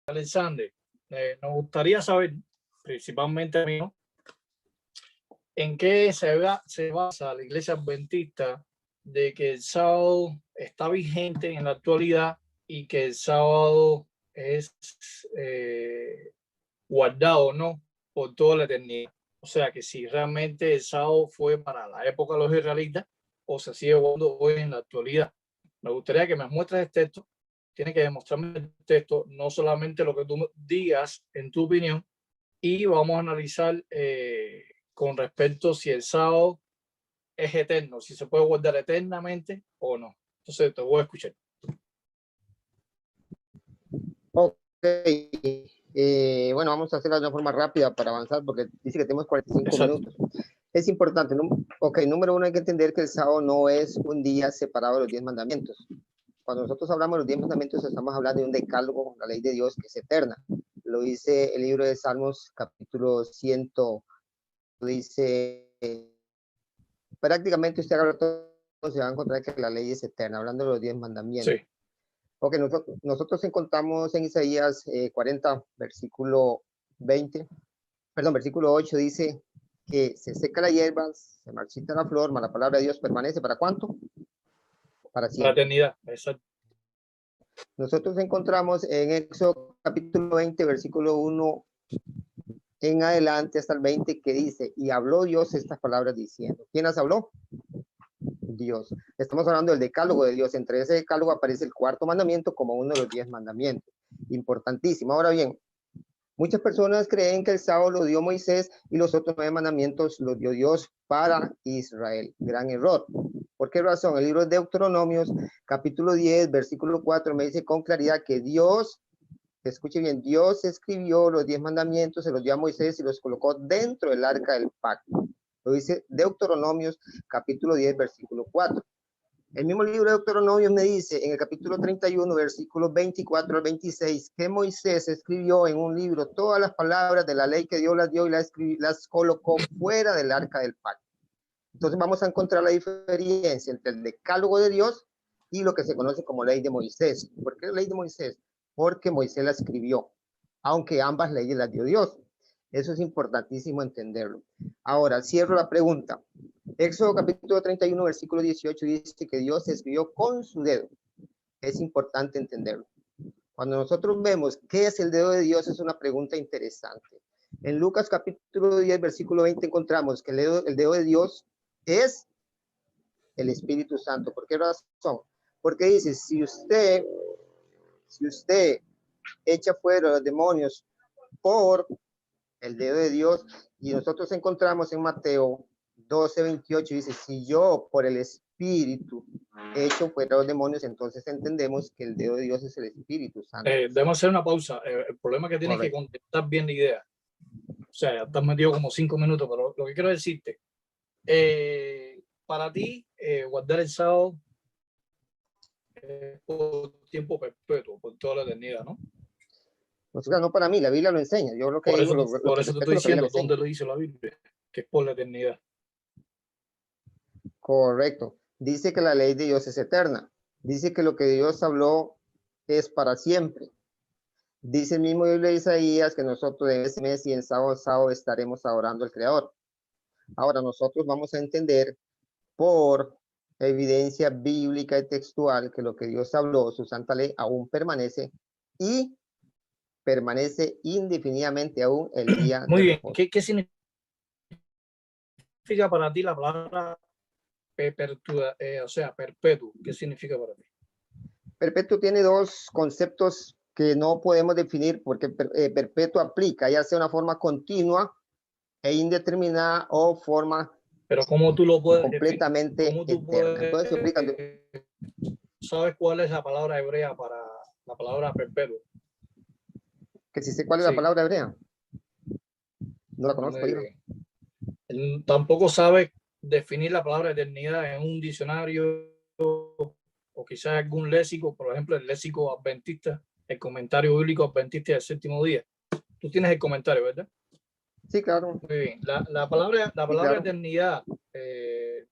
Alexander, nos gustaría saber, principalmente a mí, ¿no?, en qué se basa la Iglesia Adventista de que el sábado está vigente en la actualidad y que el sábado es guardado, ¿no?, por toda la eternidad. O sea, que si realmente el sábado fue para la época de los israelitas o se sigue guardando hoy en la actualidad. Me gustaría que me muestres el texto. Tienes que demostrarme el texto, no solamente lo que tú digas en tu opinión, y vamos a analizar con respecto si el sábado es eterno, si se puede guardar eternamente o no. Entonces te voy a escuchar. Ok. Bueno, vamos a hacerlo de una forma rápida para avanzar porque dice que tenemos 45 Exacto. minutos. Es importante, ¿no? Ok, número uno, hay que entender que el sábado no es un día separado de los 10 mandamientos. Cuando nosotros hablamos de los 10 mandamientos, estamos hablando de un decálogo, la ley de Dios que es eterna. Lo dice el libro de Salmos, capítulo 100, dice, prácticamente usted agarra todo, se va a encontrar que la ley es eterna, hablando de los 10 mandamientos. Sí. Ok, nosotros encontramos en Isaías 40, versículo 20, perdón, versículo 8, dice que se seca la hierba, se marchita la flor, mas la palabra de Dios permanece, ¿para cuánto? Para La siempre. eternidad. Exacto. Nosotros encontramos en Éxodo capítulo 20, versículo 1 en adelante hasta el 20, que dice, y habló Dios estas palabras diciendo. ¿Quién las habló? Dios. Estamos hablando del decálogo de Dios. Entre ese decálogo aparece el cuarto mandamiento como uno de los 10 mandamientos. Importantísimo. Ahora bien, muchas personas creen que el sábado lo dio Moisés y los otros 9 mandamientos los dio Dios para Israel. Gran error. ¿Por qué razón? El libro de Deuteronomios, capítulo 10, versículo 4, me dice con claridad que Dios, escuche bien, Dios escribió los 10 mandamientos, se los dio a Moisés y los colocó dentro del arca del pacto. Lo dice Deuteronomios, capítulo 10, versículo 4. El mismo libro de Deuteronomios me dice en el capítulo 31, versículos 24 al 26, que Moisés escribió en un libro todas las palabras de la ley que Dios las dio y las colocó fuera del arca del pacto. Entonces vamos a encontrar la diferencia entre el decálogo de Dios y lo que se conoce como ley de Moisés. ¿Por qué ley de Moisés? Porque Moisés la escribió, aunque ambas leyes las dio Dios. Eso es importantísimo entenderlo. Ahora, cierro la pregunta. Éxodo capítulo 31, versículo 18 dice que Dios escribió con su dedo. Es importante entenderlo. Cuando nosotros vemos qué es el dedo de Dios, es una pregunta interesante. En Lucas capítulo 10, versículo 20 encontramos que el dedo de Dios es el Espíritu Santo. ¿Por qué razón? Porque dice, si usted echa fuera los demonios por el dedo de Dios, y nosotros encontramos en Mateo 12, 28, dice, si yo por el Espíritu echo fuera los demonios, entonces entendemos que el dedo de Dios es el Espíritu Santo. Debemos hacer una pausa. El problema es que tienes Correcto. que contestar bien la idea. O sea, ya te has metido como 5 minutos, pero lo que quiero decirte, para ti, guardar el sábado por tiempo perpetuo, por toda la eternidad, ¿no? O sea, no para mí, la Biblia lo enseña. Yo lo que Por digo, eso, lo por que eso te respeto estoy lo que la Biblia diciendo me enseña. dónde lo dice la Biblia, que es por la eternidad. Correcto. Dice que la ley de Dios es eterna. Dice que lo que Dios habló es para siempre. Dice el mismo libro de Isaías que nosotros en ese mes y en sábado estaremos adorando al Creador. Ahora nosotros vamos a entender por evidencia bíblica y textual que lo que Dios habló, su santa ley, aún permanece y permanece indefinidamente aún el día Muy de bien. reposo. ¿Qué significa para ti la palabra perpetuo? ¿Qué significa para ti? Perpetuo tiene dos conceptos que no podemos definir porque perpetuo aplica ya sea una forma continua e indeterminada o forma Pero ¿cómo tú lo puedes definir? completamente ¿Cómo tú eterna. Entonces se aplican. sabes cuál es la palabra hebrea para la palabra perpetuo? Que si sé cuál es la Sí. palabra hebrea. No la conozco, Muy digo. bien. Tampoco sabes definir la palabra eternidad en un diccionario o quizás algún léxico, por ejemplo, el léxico adventista, el comentario bíblico adventista del séptimo día. Tú tienes el comentario, ¿verdad? Sí, claro. Muy bien. La palabra claro. eternidad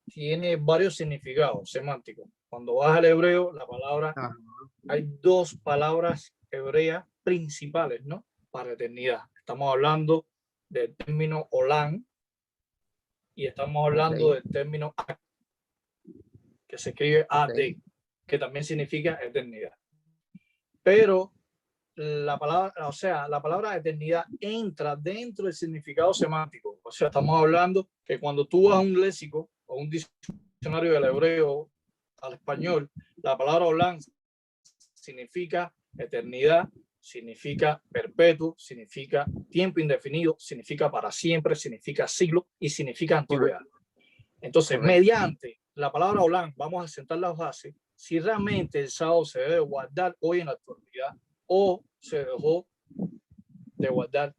tiene varios significados semánticos. Cuando vas al hebreo, la palabra, hay dos palabras hebreas principales, ¿no? Para eternidad. Estamos hablando del término Olam y estamos hablando del término Ad, que se escribe AD, que también significa eternidad. Pero la palabra, o sea, la palabra eternidad entra dentro del significado semántico. O sea, estamos hablando que cuando tú vas a un léxico o un diccionario del hebreo al español, la palabra Olam significa eternidad, significa perpetuo, significa tiempo indefinido, significa para siempre, significa siglo y significa antigüedad. Entonces, mediante la palabra Olam, vamos a sentar las bases si realmente el sábado se debe guardar hoy en la actualidad o se dejó de guardar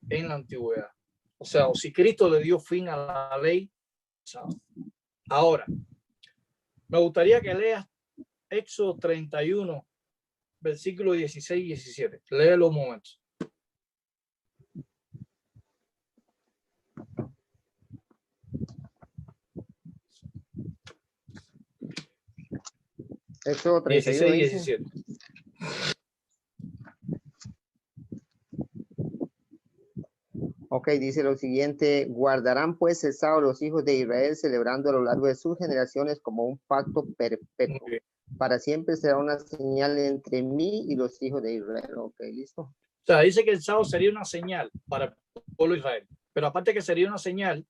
en la antigüedad. O sea, o si Cristo le dio fin a la ley. Ahora, me gustaría que leas Éxodo 31, versículos 16 y 17. Léelo un momento. Éxodo 31, 16 y 17. Ok, dice lo siguiente: guardarán pues el sábado los hijos de Israel, celebrando a lo largo de sus generaciones como un pacto perpetuo. Para siempre será una señal entre mí y los hijos de Israel. Ok, listo. O sea, dice que el sábado sería una señal para el pueblo de Israel. Pero aparte que sería una señal,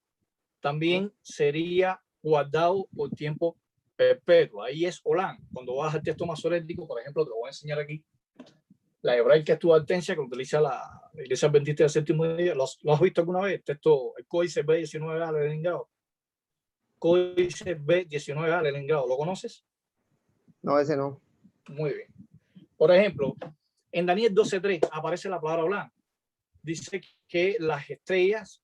también sería guardado por tiempo perpetuo. Ahí es Olam. Cuando vas al texto masorético, por ejemplo, te lo voy a enseñar aquí. La hebraica estudiantencia que utiliza la Iglesia Adventista del Séptimo Día. ¿Lo has visto alguna vez? El Códice B19A de Leningrado. Códice B19A de Leningrado. ¿Lo conoces? No, ese no. Muy bien. Por ejemplo, en Daniel 12:3 aparece la palabra Olam. Dice que las estrellas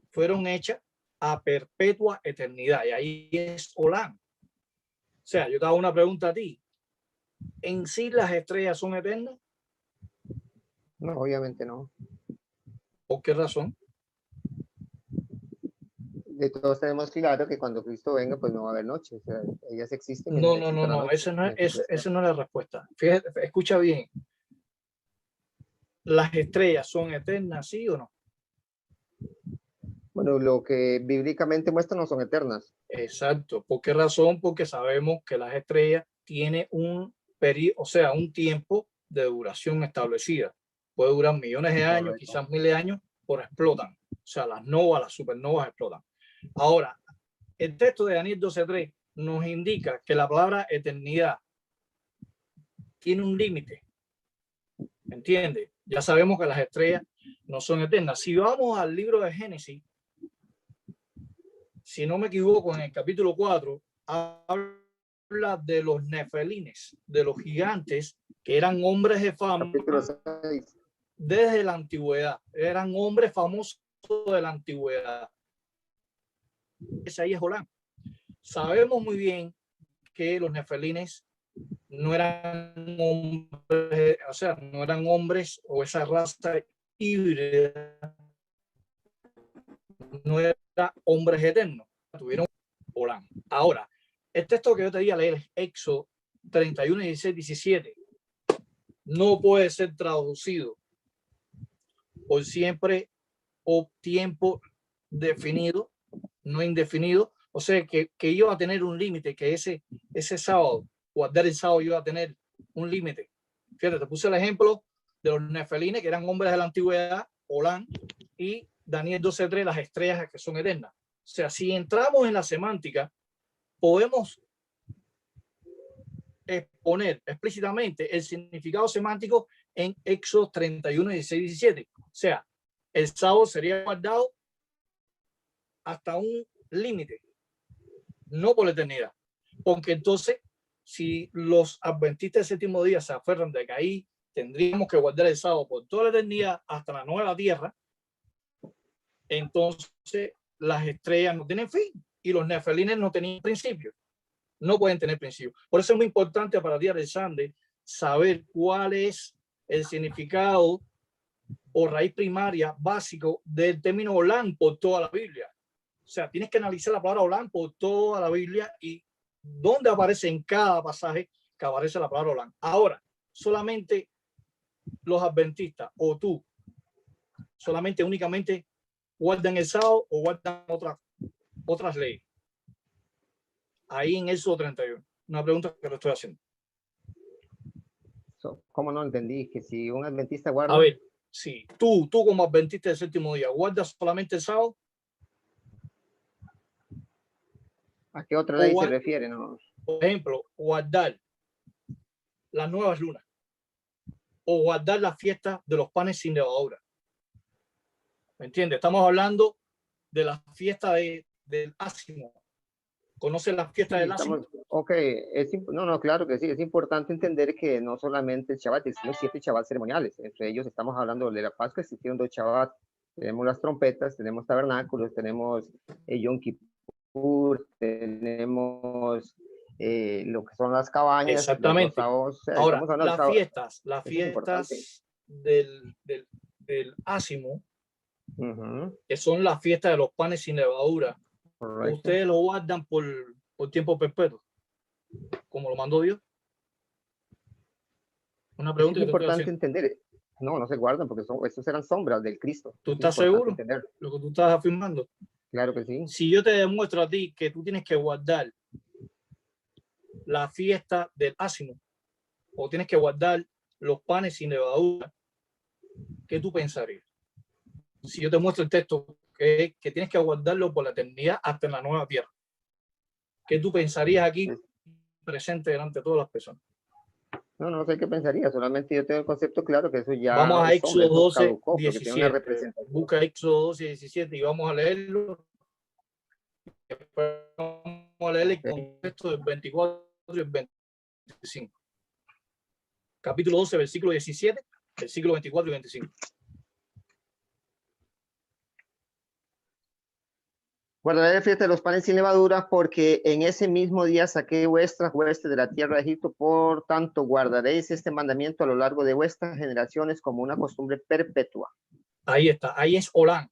fueron hechas a perpetua eternidad. Y ahí es Olam. O sea, yo te hago una pregunta a ti. ¿En sí las estrellas son eternas? No, obviamente no. ¿Por qué razón? De todos tenemos claro que cuando Cristo venga, pues no va a haber noche. O sea, ellas existen. No. Esa no es la respuesta. Fíjate, escucha bien. ¿Las estrellas son eternas, sí o no? Bueno, lo que bíblicamente muestra no son eternas. Exacto. ¿Por qué razón? Porque sabemos que las estrellas tienen un periodo, o sea, un tiempo de duración establecida. Puede durar millones de años, quizás miles de años, pero explotan. O sea, las novas, las supernovas explotan. Ahora, el texto de Daniel 12:3 nos indica que la palabra eternidad tiene un límite. ¿Entiendes? Ya sabemos que las estrellas no son eternas. Si vamos al libro de Génesis, si no me equivoco, en el capítulo 4, habla de los nefelines, de los gigantes que eran hombres de fama desde la antigüedad. Eran hombres famosos de la antigüedad. Ese ahí es Olam. Sabemos muy bien que los nefelines no eran hombres, o sea, no eran hombres o esa raza híbrida, no era hombres eternos, tuvieron Olam. Ahora, el texto que yo te di a leer es Éxodo 31, 16, 17. No puede ser traducido por siempre o tiempo definido, no indefinido. O sea, que iba a tener un límite, que ese sábado, guardar el sábado iba a tener un límite. Fíjate, te puse el ejemplo de los nefelines, que eran hombres de la antigüedad, Olam, y Daniel 12:3, las estrellas que son eternas. O sea, si entramos en la semántica, podemos exponer explícitamente el significado semántico en Éxodo 31, 16, 17. O sea, el sábado sería guardado hasta un límite, no por la eternidad. Porque entonces, si los adventistas del séptimo día se aferran de que ahí tendríamos que guardar el sábado por toda la eternidad hasta la nueva tierra, entonces las estrellas no tienen fin y los nefelines no tenían principio. No pueden tener principio. Por eso es muy importante para ti, Alexander, saber cuál es el significado o raíz primaria básico del término Olam por toda la Biblia. O sea, tienes que analizar la palabra Olam por toda la Biblia y dónde aparece en cada pasaje que aparece la palabra Olam. Ahora, solamente los adventistas o tú solamente únicamente guardan el sábado o guardan otras leyes? Ahí en Éxodo 31. Una pregunta que le estoy haciendo. ¿Cómo no entendí? Que si un adventista A guarda, ver, si tú como adventista del séptimo día guardas solamente el sábado, ¿a qué otra o ley se refiere? No. por ejemplo, guardar las nuevas lunas o guardar la fiesta de los panes sin levadura. ¿Me entiendes? Estamos hablando de la fiesta del ácimo. ¿Conoces la fiesta Sí, del ácimo? ok, no, claro que sí, es importante entender que no solamente el Shabbat, sino 7 Shabbat ceremoniales. Entre ellos estamos hablando de la Pascua, existieron 2 Shabbat. Tenemos las trompetas, tenemos tabernáculos, tenemos Yom Kippur, tenemos lo que son las cabañas. Exactamente. Ahora, las fiestas del ácimo, que son las fiestas de los panes sin levadura, correcto. Ustedes lo guardan por tiempo perpetuo, como lo mandó Dios. Una pregunta Es que te estoy importante haciendo. entender. No se guardan porque estos eran sombras del Cristo. ¿Tú estás seguro de lo que tú estás afirmando? Claro que sí. Si yo te demuestro a ti que tú tienes que guardar la fiesta del ácimo o tienes que guardar los panes sin levadura, ¿qué tú pensarías? Si yo te muestro el texto que tienes que guardarlo por la eternidad hasta en la nueva tierra, ¿qué tú pensarías aquí presente delante de todas las personas? No sé qué pensaría, solamente yo tengo el concepto claro que eso ya vamos a Éxodo 12, caducó, 17. Busca Éxodo 12, 17 y vamos a leerlo. Vamos a leer el contexto del 24 y el 25. Capítulo 12, versículo 17, versículo 24 y 25. Guardaré la fiesta de los panes sin levadura, porque en ese mismo día saqué vuestras huestes de la tierra de Egipto. Por tanto, guardaréis este mandamiento a lo largo de vuestras generaciones como una costumbre perpetua. Ahí está, ahí es Olán.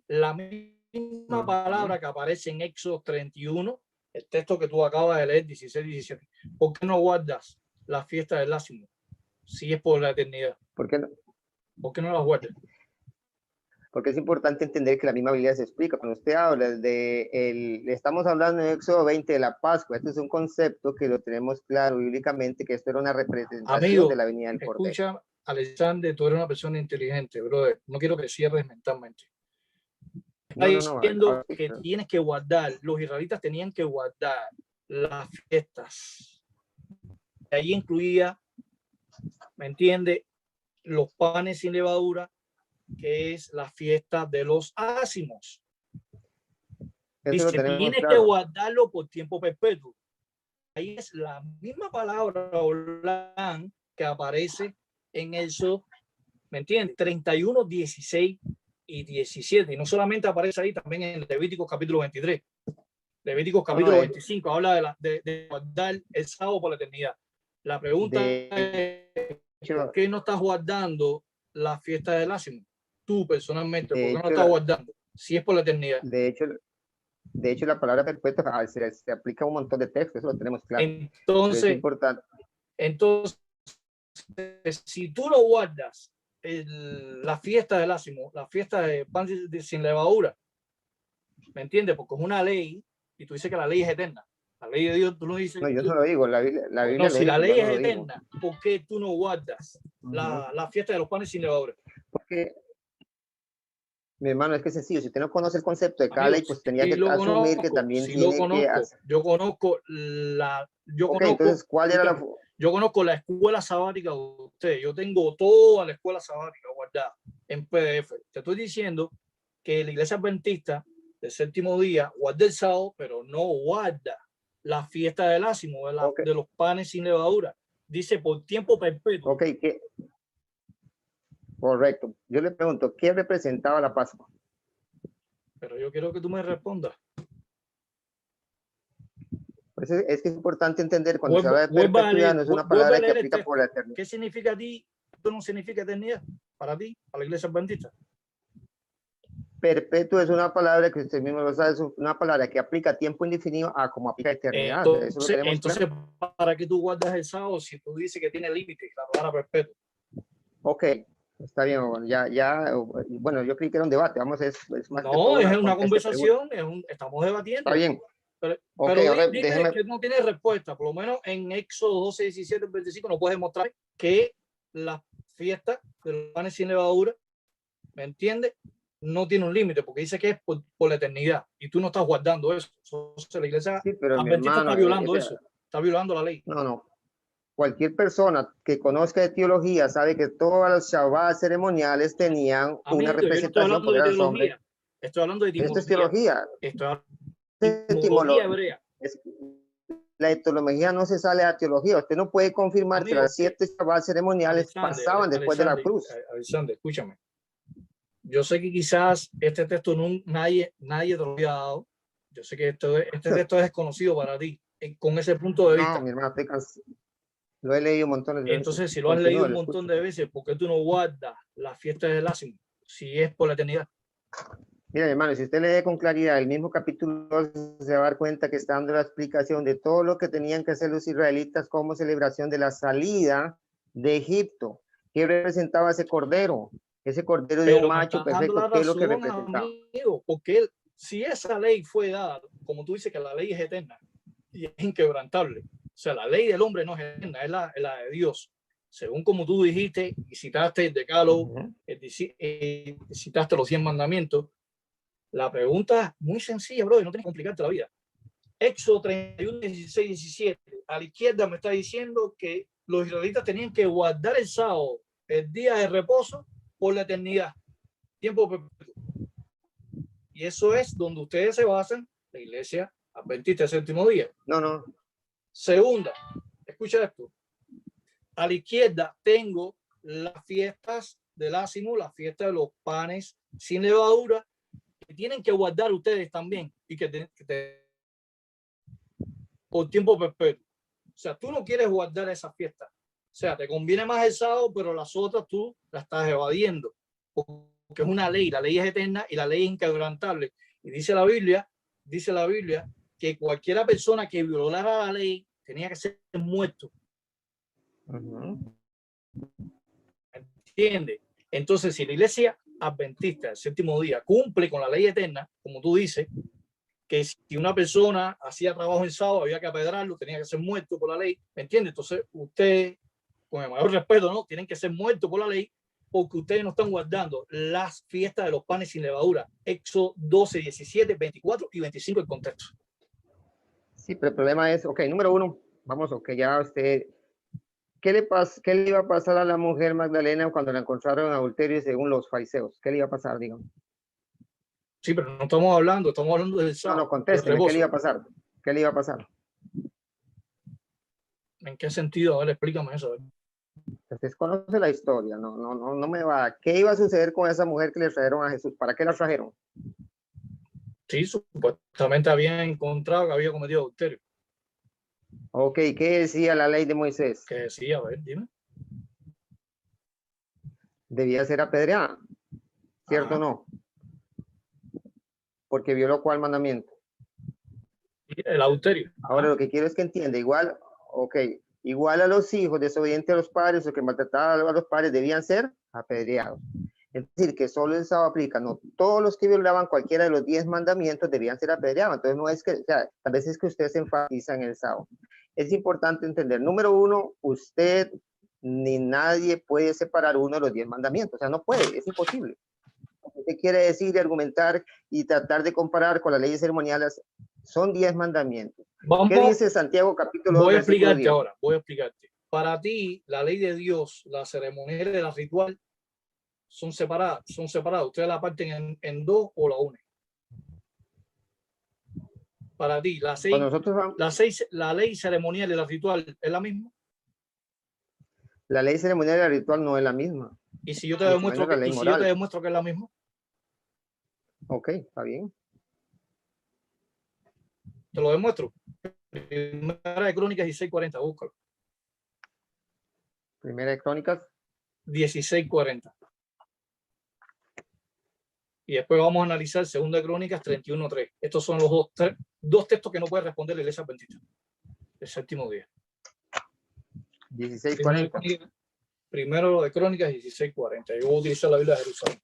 La misma palabra que aparece en Éxodo 31, el texto que tú acabas de leer, 16 y 17. ¿Por qué no guardas la fiesta del ácimo si es por la eternidad? ¿Por qué no? ¿Por qué no las guardas? Porque es importante entender que la misma Biblia se explica. Cuando usted habla estamos hablando en Éxodo 20 de la Pascua. Este es un concepto que lo tenemos claro bíblicamente, que esto era una representación de la venida del Cordero. Escucha, Alexander, tú eres una persona inteligente, brother. No quiero que cierres mentalmente. Está diciendo que tienes que guardar, los israelitas tenían que guardar las fiestas. Ahí incluía, ¿me entiende? Los panes sin levadura, que es la fiesta de los ácimos. Dice, tienes que guardarlo por tiempo perpetuo. Ahí es la misma palabra que aparece en eso, ¿me entiendes? 31, 16 y 17. Y no solamente aparece ahí, también en Levíticos capítulo 23. Levíticos capítulo 25 habla de guardar el sábado por la eternidad. La pregunta es, ¿por qué no estás guardando la fiesta del ácimo? Tú personalmente, ¿por qué no estás guardando? Si es por la eternidad. De hecho, la palabra perpetua se aplica a un montón de textos, eso lo tenemos claro. Entonces, es importante. Entonces, si tú no guardas la fiesta del ácimo, la fiesta de pan sin levadura, ¿me entiendes? Porque es una ley y tú dices que la ley es eterna. La ley de Dios, tú no dices. No, yo no lo digo, la Biblia no, si la ley es eterna, ¿por qué tú no guardas la fiesta de los panes sin levadura? Porque, mi hermano, es que es sencillo. Si usted no conoce el concepto de cada ley, pues tenía que asumir que también tiene que hacer. Yo conozco entonces, ¿cuál era la? Yo conozco la escuela sabática de usted. Yo tengo toda la escuela sabática guardada en PDF. Te estoy diciendo que la iglesia adventista del séptimo día guarda el sábado, pero no guarda la fiesta del ácimo, de los panes sin levadura. Dice por tiempo perpetuo. Correcto. Yo le pregunto, ¿qué representaba la Pascua? Pero yo quiero que tú me respondas. Pues es que es importante entender cuando se habla de perpetuidad, no es una palabra que aplica por la eternidad. ¿Qué significa a ti? ¿Esto no significa eternidad para ti, para la iglesia adventista? Perpetuo es una palabra que usted mismo lo sabe, es una palabra que aplica tiempo indefinido a como aplica eternidad. Entonces, ¿para qué tú guardas el sábado si tú dices que tiene límites la palabra perpetuo? Ok, está bien. Bueno, bueno, yo creí que era un debate. Vamos, es más que todo No, es una contesta conversación, estamos debatiendo. Está bien. Ok, Pero ahora dime déjeme. que no tiene respuesta. Por lo menos en Éxodo 12, 17, 25 no puedes demostrar que la fiesta de los panes sin levadura, ¿me entiendes? No tiene un límite, porque dice que es por la eternidad y tú no estás guardando eso. Entonces, la iglesia Sí, pero mi adventista hermano, está violando eso, está violando la ley. no. Cualquier persona que conozca de teología sabe que todos los Shabbat ceremoniales tenían una Amigo, yo no estoy representación hablando porque de eran hombres. teología, estoy hablando de Esto es etimología. teología. Estoy hablando de etimología hebrea. La etimología no se sale a teología. Usted no puede confirmar que Amigo, las 7 Shabbat ceremoniales pasaban después de la cruz. Alexander, escúchame. Yo sé que quizás este texto nadie te lo había dado. Yo sé que este texto es desconocido para ti con ese punto de vista. No, mi hermano, lo he leído montones de veces. Entonces, si lo has leído un montón de veces, ¿por qué tú no guardas las fiestas del Ázimo si es por la eternidad? Mira, hermano, si usted lee con claridad el mismo capítulo, se va a dar cuenta que está dando la explicación de todo lo que tenían que hacer los israelitas como celebración de la salida de Egipto. ¿Qué representaba ese cordero? Ese cordero de un macho perfecto, ¿qué es lo que representaba? Amigo, porque si esa ley fue dada, como tú dices que la ley es eterna y es inquebrantable, o sea, la ley del hombre no es eterna, es la de Dios. Según como tú dijiste y citaste el decálogo, citaste los 100 mandamientos, la pregunta es muy sencilla, bro, y no tienes que complicarte la vida. Éxodo 31, 16, 17. A la izquierda me está diciendo que los israelitas tenían que guardar el sábado, el día de reposo, por la eternidad. Tiempo perpetuo. Y eso es donde ustedes se basan, la iglesia adventista del séptimo día. No. Segunda, escucha esto. A la izquierda tengo las fiestas del Ázimo, la fiesta de los panes sin levadura, que tienen que guardar ustedes también y por tiempo perpetuo. O sea, tú no quieres guardar esa fiesta. O sea, te conviene más el sábado, pero las otras tú las estás evadiendo. Porque es una ley, la ley es eterna y la ley es inquebrantable. Y dice la Biblia que cualquier persona que violara la ley tenía que ser muerto. ¿Entiendes? Entonces, si la iglesia adventista del séptimo día cumple con la ley eterna, como tú dices, que si una persona hacía trabajo en sábado había que apedrarlo, tenía que ser muerto por la ley, ¿me entiende? Entonces, usted, con el mayor respeto, ¿no? Tienen que ser muertos por la ley porque ustedes no están guardando las fiestas de los panes sin levadura. Éxodo 12, 17, 24 y 25 el contexto. Sí, pero el problema es, ok, número uno, vamos, ok, ya usted, ¿qué le iba a pasar a la mujer Magdalena cuando la encontraron en adulterio según los fariseos? ¿Qué le iba a pasar, digamos? Sí, pero no estamos hablando del sábado. No, contésteme, ¿qué le iba a pasar? ¿Qué le iba a pasar? ¿En qué sentido? A ver, explícame eso. Usted conoce la historia, no me va. ¿Qué iba a suceder con esa mujer que le trajeron a Jesús? ¿Para qué la trajeron? Sí, supuestamente habían encontrado que había cometido adulterio. Ok, ¿qué decía la ley de Moisés? ¿Qué decía? A ver, dime. Debía ser apedreada, ¿cierto o no? Porque violó ¿cuál mandamiento? El adulterio. Ahora lo que quiero es que entienda, igual, ok, igual a los hijos desobedientes a los padres o que maltrataban a los padres debían ser apedreados. Es decir, que solo el sábado aplica, no todos los que violaban cualquiera de los 10 mandamientos debían ser apedreados. Entonces no es que, o sea, a veces es que usted se enfatiza en el sábado. Es importante entender, número uno, usted ni nadie puede separar uno de los 10 mandamientos, o sea, no puede, es imposible. ¿Qué quiere decir y argumentar y tratar de comparar con las leyes ceremoniales? Son 10 mandamientos. ¿Qué dice Santiago capítulo 2? Voy a explicarte ahora, voy a explicarte. Para ti, la ley de Dios, la ceremonial y la ritual son separadas. Ustedes la parten en dos o la unen. Para ti, la ley ceremonial y la ritual es la misma. La ley ceremonial y la ritual no es la misma. Y si yo te demuestro que es la misma. Ok, está bien. Te lo demuestro. Primera de Crónicas 16:40, búscalo. Primera de Crónicas 16:40. Y después vamos a analizar Segunda de Crónicas 31:3. Estos son los dos textos que no puede responder la iglesia adventista el séptimo día. 16:40. primero de Crónicas 16:40. Yo voy a utilizar la Biblia de Jerusalén.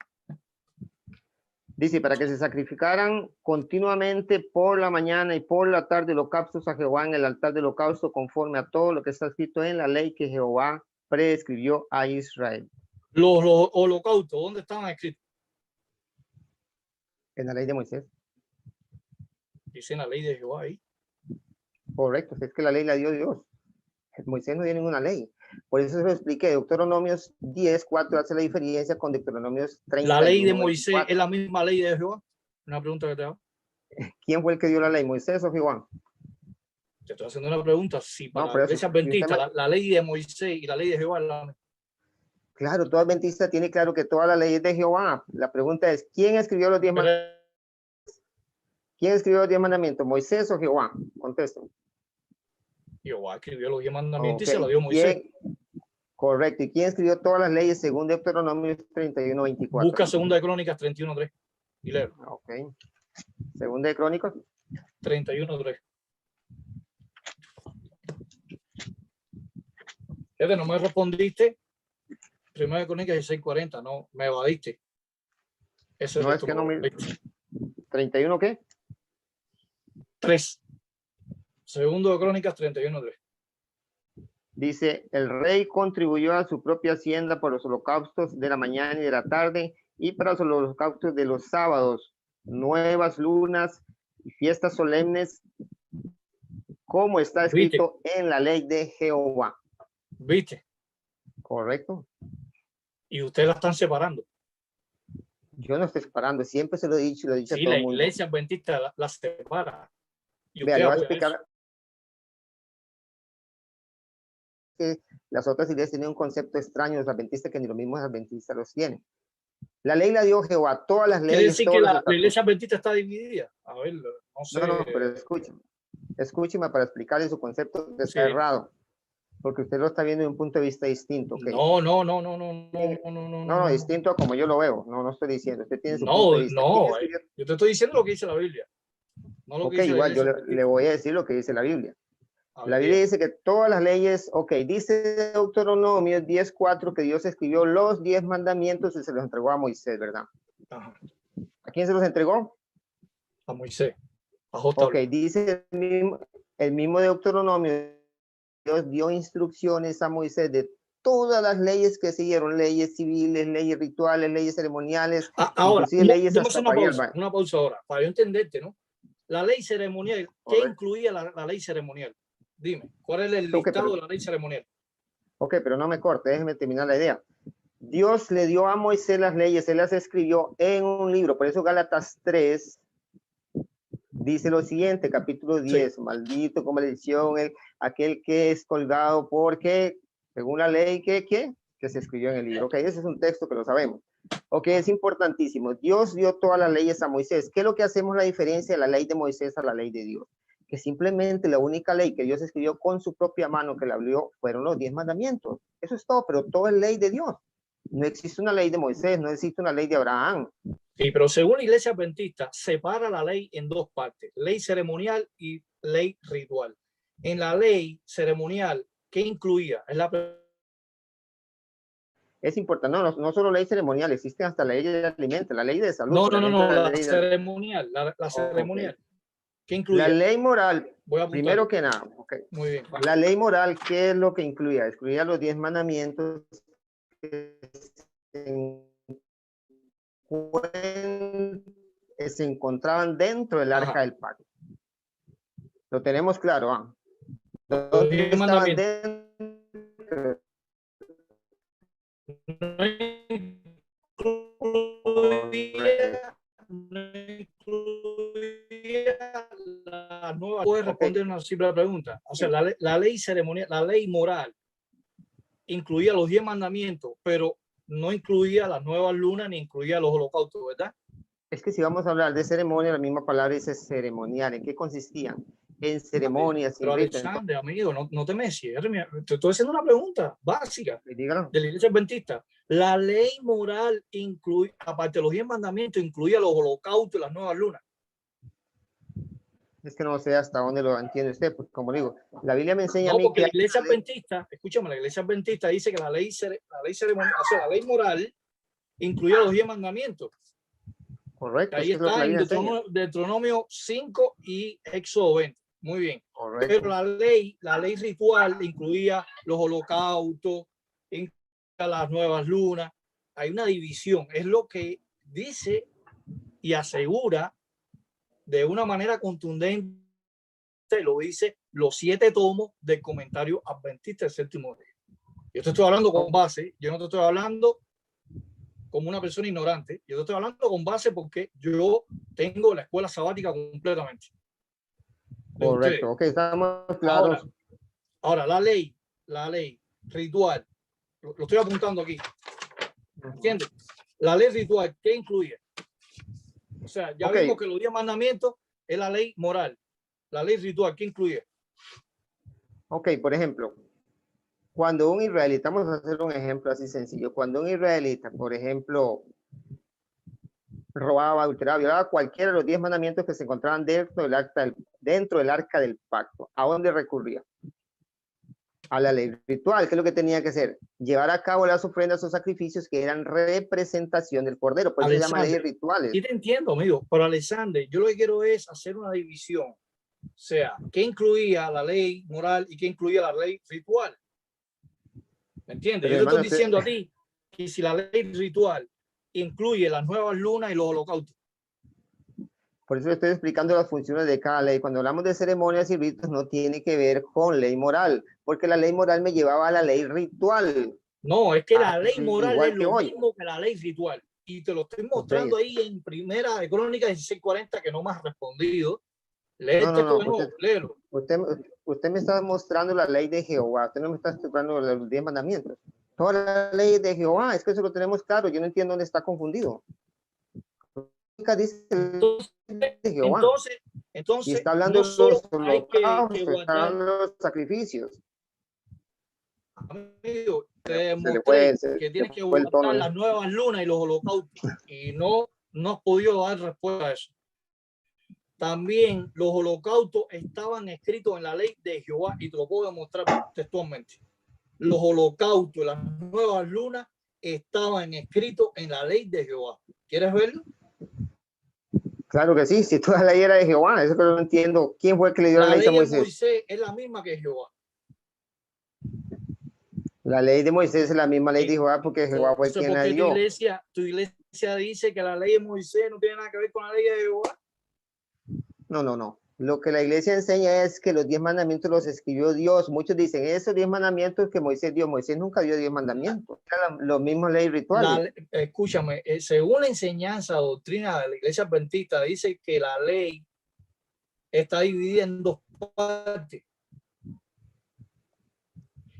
Dice, para que se sacrificaran continuamente por la mañana y por la tarde holocaustos a Jehová en el altar de holocausto, conforme a todo lo que está escrito en la ley que Jehová prescribió a Israel. Los holocaustos, ¿dónde estaban escritos? En la ley de Moisés. Dice en la ley de Jehová ahí. Correcto, es que la ley la dio Dios. Moisés no dio ninguna ley. Por eso se lo expliqué. Deuteronomios 10:4 hace la diferencia con Deuteronomios 30. La ley de Moisés es la misma ley de Jehová. Una pregunta que te hago. ¿Quién fue el que dio la ley? ¿Moisés o Jehová? Te estoy haciendo una pregunta. Si para No, la iglesia adventista la ley de Moisés y la ley de Jehová es la misma. Claro, todo adventista tiene claro que toda la ley es de Jehová. La pregunta es, ¿quién escribió los 10 mandamientos? ¿Quién escribió los 10 mandamientos? ¿Moisés o Jehová? Contesto. Jehová escribió los 10 mandamientos Okay. y se lo dio Moisés. Correcto. ¿Y quién escribió todas las leyes según Deuteronomio 31:24? Busca Segunda de Crónicas 31:3 y léelo. Ok. Segunda de Crónicas 31:3. Fíjate, no me respondiste. Primera de Crónicas 16:40, no, me evadiste. Eso no es que no me... 31 ¿qué? 3. Segundo de Crónicas 31:3. Dice, el rey contribuyó a su propia hacienda por los holocaustos de la mañana y de la tarde y para los holocaustos de los sábados, nuevas lunas y fiestas solemnes, como está escrito en la ley de Jehová. ¿Viste? Correcto. Y ustedes la están separando. Yo no estoy separando, siempre se lo he dicho y lo he dicho Sí, a todo la el mundo. iglesia adventista la separa. Y Vea, usted le voy a apoya explicar eso. que las otras iglesias tienen un concepto extraño, los adventistas, que ni los mismos adventistas los tienen. La ley la dio Jehová, todas las Quiere leyes, decir todos que los la estatutos. iglesia adventista está dividida. A ver, no sé. No, pero escúcheme para explicarle su concepto que está Sí. errado, porque usted lo está viendo de un punto de vista distinto. ¿Okay? No, distinto a como yo lo veo. No estoy diciendo. Usted tiene su punto de vista. No, yo te estoy diciendo lo que dice la Biblia. No lo que dice igual la yo iglesia le voy a decir lo que dice la Biblia. adventista. La Biblia dice que todas las leyes, dice Deuteronomio 10:4 que Dios escribió los 10 mandamientos y se los entregó a Moisés, ¿verdad? Ajá. ¿A quién se los entregó? A Moisés. A dice el mismo Deuteronomio, Dios dio instrucciones a Moisés de todas las leyes que siguieron, leyes civiles, leyes rituales, leyes ceremoniales, ahora, leyes hasta una pausa ahora, para yo entenderte, ¿no? La ley ceremonial, ¿qué incluía la ley ceremonial? Dime, ¿cuál es el listado de la ley ceremonial? Pero no me corte, déjeme terminar la idea. Dios le dio a Moisés las leyes, él las escribió en un libro, por eso Gálatas 3 dice lo siguiente, capítulo 10, sí. Maldito con maldición aquel que es colgado porque, según la ley que se escribió en el libro. Ese es un texto que lo sabemos. Es importantísimo. Dios dio todas las leyes a Moisés. ¿Qué es lo que hacemos la diferencia de la ley de Moisés a la ley de Dios? Que simplemente la única ley que Dios escribió con su propia mano, que la abrió, fueron los 10 mandamientos. Eso es todo, pero todo es ley de Dios. No existe una ley de Moisés, no existe una ley de Abraham. Sí, pero según la iglesia adventista, separa la ley en dos partes, ley ceremonial y ley ritual. En la ley ceremonial, ¿qué incluía? Es importante, no solo ley ceremonial, existe hasta la ley de alimentos, la ley de salud. La ceremonial, la ceremonial. ¿Qué incluía? La ley moral, primero que nada. Muy bien. La ley moral, ¿qué es lo que incluía? Excluía los 10 mandamientos que se encontraban dentro del arca del pacto. Lo tenemos claro, Los 10 mandamientos. Puedes responder una simple pregunta. O sea, la ley ceremonial, la ley moral incluía los 10 mandamientos, pero no incluía las nuevas lunas ni incluía los holocaustos, ¿verdad? Es que si vamos a hablar de ceremonia, la misma palabra dice ceremonial. ¿En qué consistían? En ceremonias. Pero Alexander, amigo, no te me cierres. Te estoy haciendo una pregunta básica de la iglesia adventista. La ley moral incluye, aparte de los 10 mandamientos, incluía los holocaustos y las nuevas lunas. Es que no sé hasta dónde lo entiende usted, porque como digo, la Biblia me enseña a No, mí porque que la iglesia adventista, escúchame, la iglesia adventista dice que la ley ceremonial, o sea, la ley moral incluye los 10 mandamientos. correcto, es Ahí que es lo que está la en Biblia enseña. Deuteronomio 5 y Éxodo 20. Muy bien. Correcto. Pero la ley ritual incluía los holocaustos, incluía las nuevas lunas. Hay una división. Es lo que dice y asegura de una manera contundente, lo dice los 7 tomos del comentario adventista del séptimo día. Yo te estoy hablando con base, yo no te estoy hablando como una persona ignorante, yo te estoy hablando con base porque yo tengo la escuela sabática completamente. Correcto, ok, estamos claros. Ahora la ley ritual, lo estoy apuntando aquí, ¿entiendes? La ley ritual, ¿qué incluye? O sea, ya vimos que los 10 mandamientos es la ley moral. La ley ritual, ¿qué incluye? Ok, por ejemplo, cuando un israelita, vamos a hacer un ejemplo así sencillo, cuando un israelita, por ejemplo, robaba, adulteraba, violaba cualquiera de los 10 mandamientos que se encontraban dentro del arca del pacto, ¿a dónde recurría? A la ley ritual. ¿Qué es lo que tenía que hacer? Llevar a cabo las ofrendas o sacrificios que eran representación del cordero, por eso se llama leyes rituales. Sí te entiendo, amigo, pero Alexander, yo lo que quiero es hacer una división, o sea, ¿qué incluía la ley moral y qué incluía la ley ritual? ¿Me entiendes? Pero, yo te estoy diciendo a ti que si la ley ritual incluye las nuevas lunas y los holocaustos. Por eso estoy explicando las funciones de cada ley. Cuando hablamos de ceremonias y ritos no tiene que ver con ley moral, porque la ley moral me llevaba a la ley ritual. No, es que la ley moral es lo hoy. mismo que la ley ritual. Y te lo estoy mostrando ahí en Primera de Crónicas 16:40, que no me has respondido. Lee el texto de nuevo, léelo. Usted me está mostrando la ley de Jehová, usted no me está explicando los 10 mandamientos. Toda la ley de Jehová, es que eso lo tenemos claro, yo no entiendo dónde está confundido. Dice de Jehová. Entonces, y está hablando no solo de los hay que guardar los sacrificios. Amigo, te demostré que tienes que guardar las ¿eh? nuevas lunas y los holocaustos y no has podido dar respuesta a eso. También los holocaustos estaban escritos en la ley de Jehová y te lo puedo demostrar textualmente. Los holocaustos, las nuevas lunas estaban escritos en la ley de Jehová. ¿Quieres verlo? Claro que sí, si toda la ley era de Jehová, eso que no entiendo. ¿Quién fue el que le dio la ley a Moisés? Moisés es la misma que Jehová. La ley de Moisés es la misma ley de Jehová porque Jehová fue quien la dio. Tu iglesia dice que la ley de Moisés no tiene nada que ver con la ley de Jehová. No. Lo que la iglesia enseña es que los 10 mandamientos los escribió Dios. Muchos dicen, esos 10 mandamientos que Moisés dio. Moisés nunca dio 10 mandamientos. Eran los mismos leyes rituales. Escúchame, según la enseñanza doctrina de la iglesia adventista, dice que la ley está dividida en 2 partes.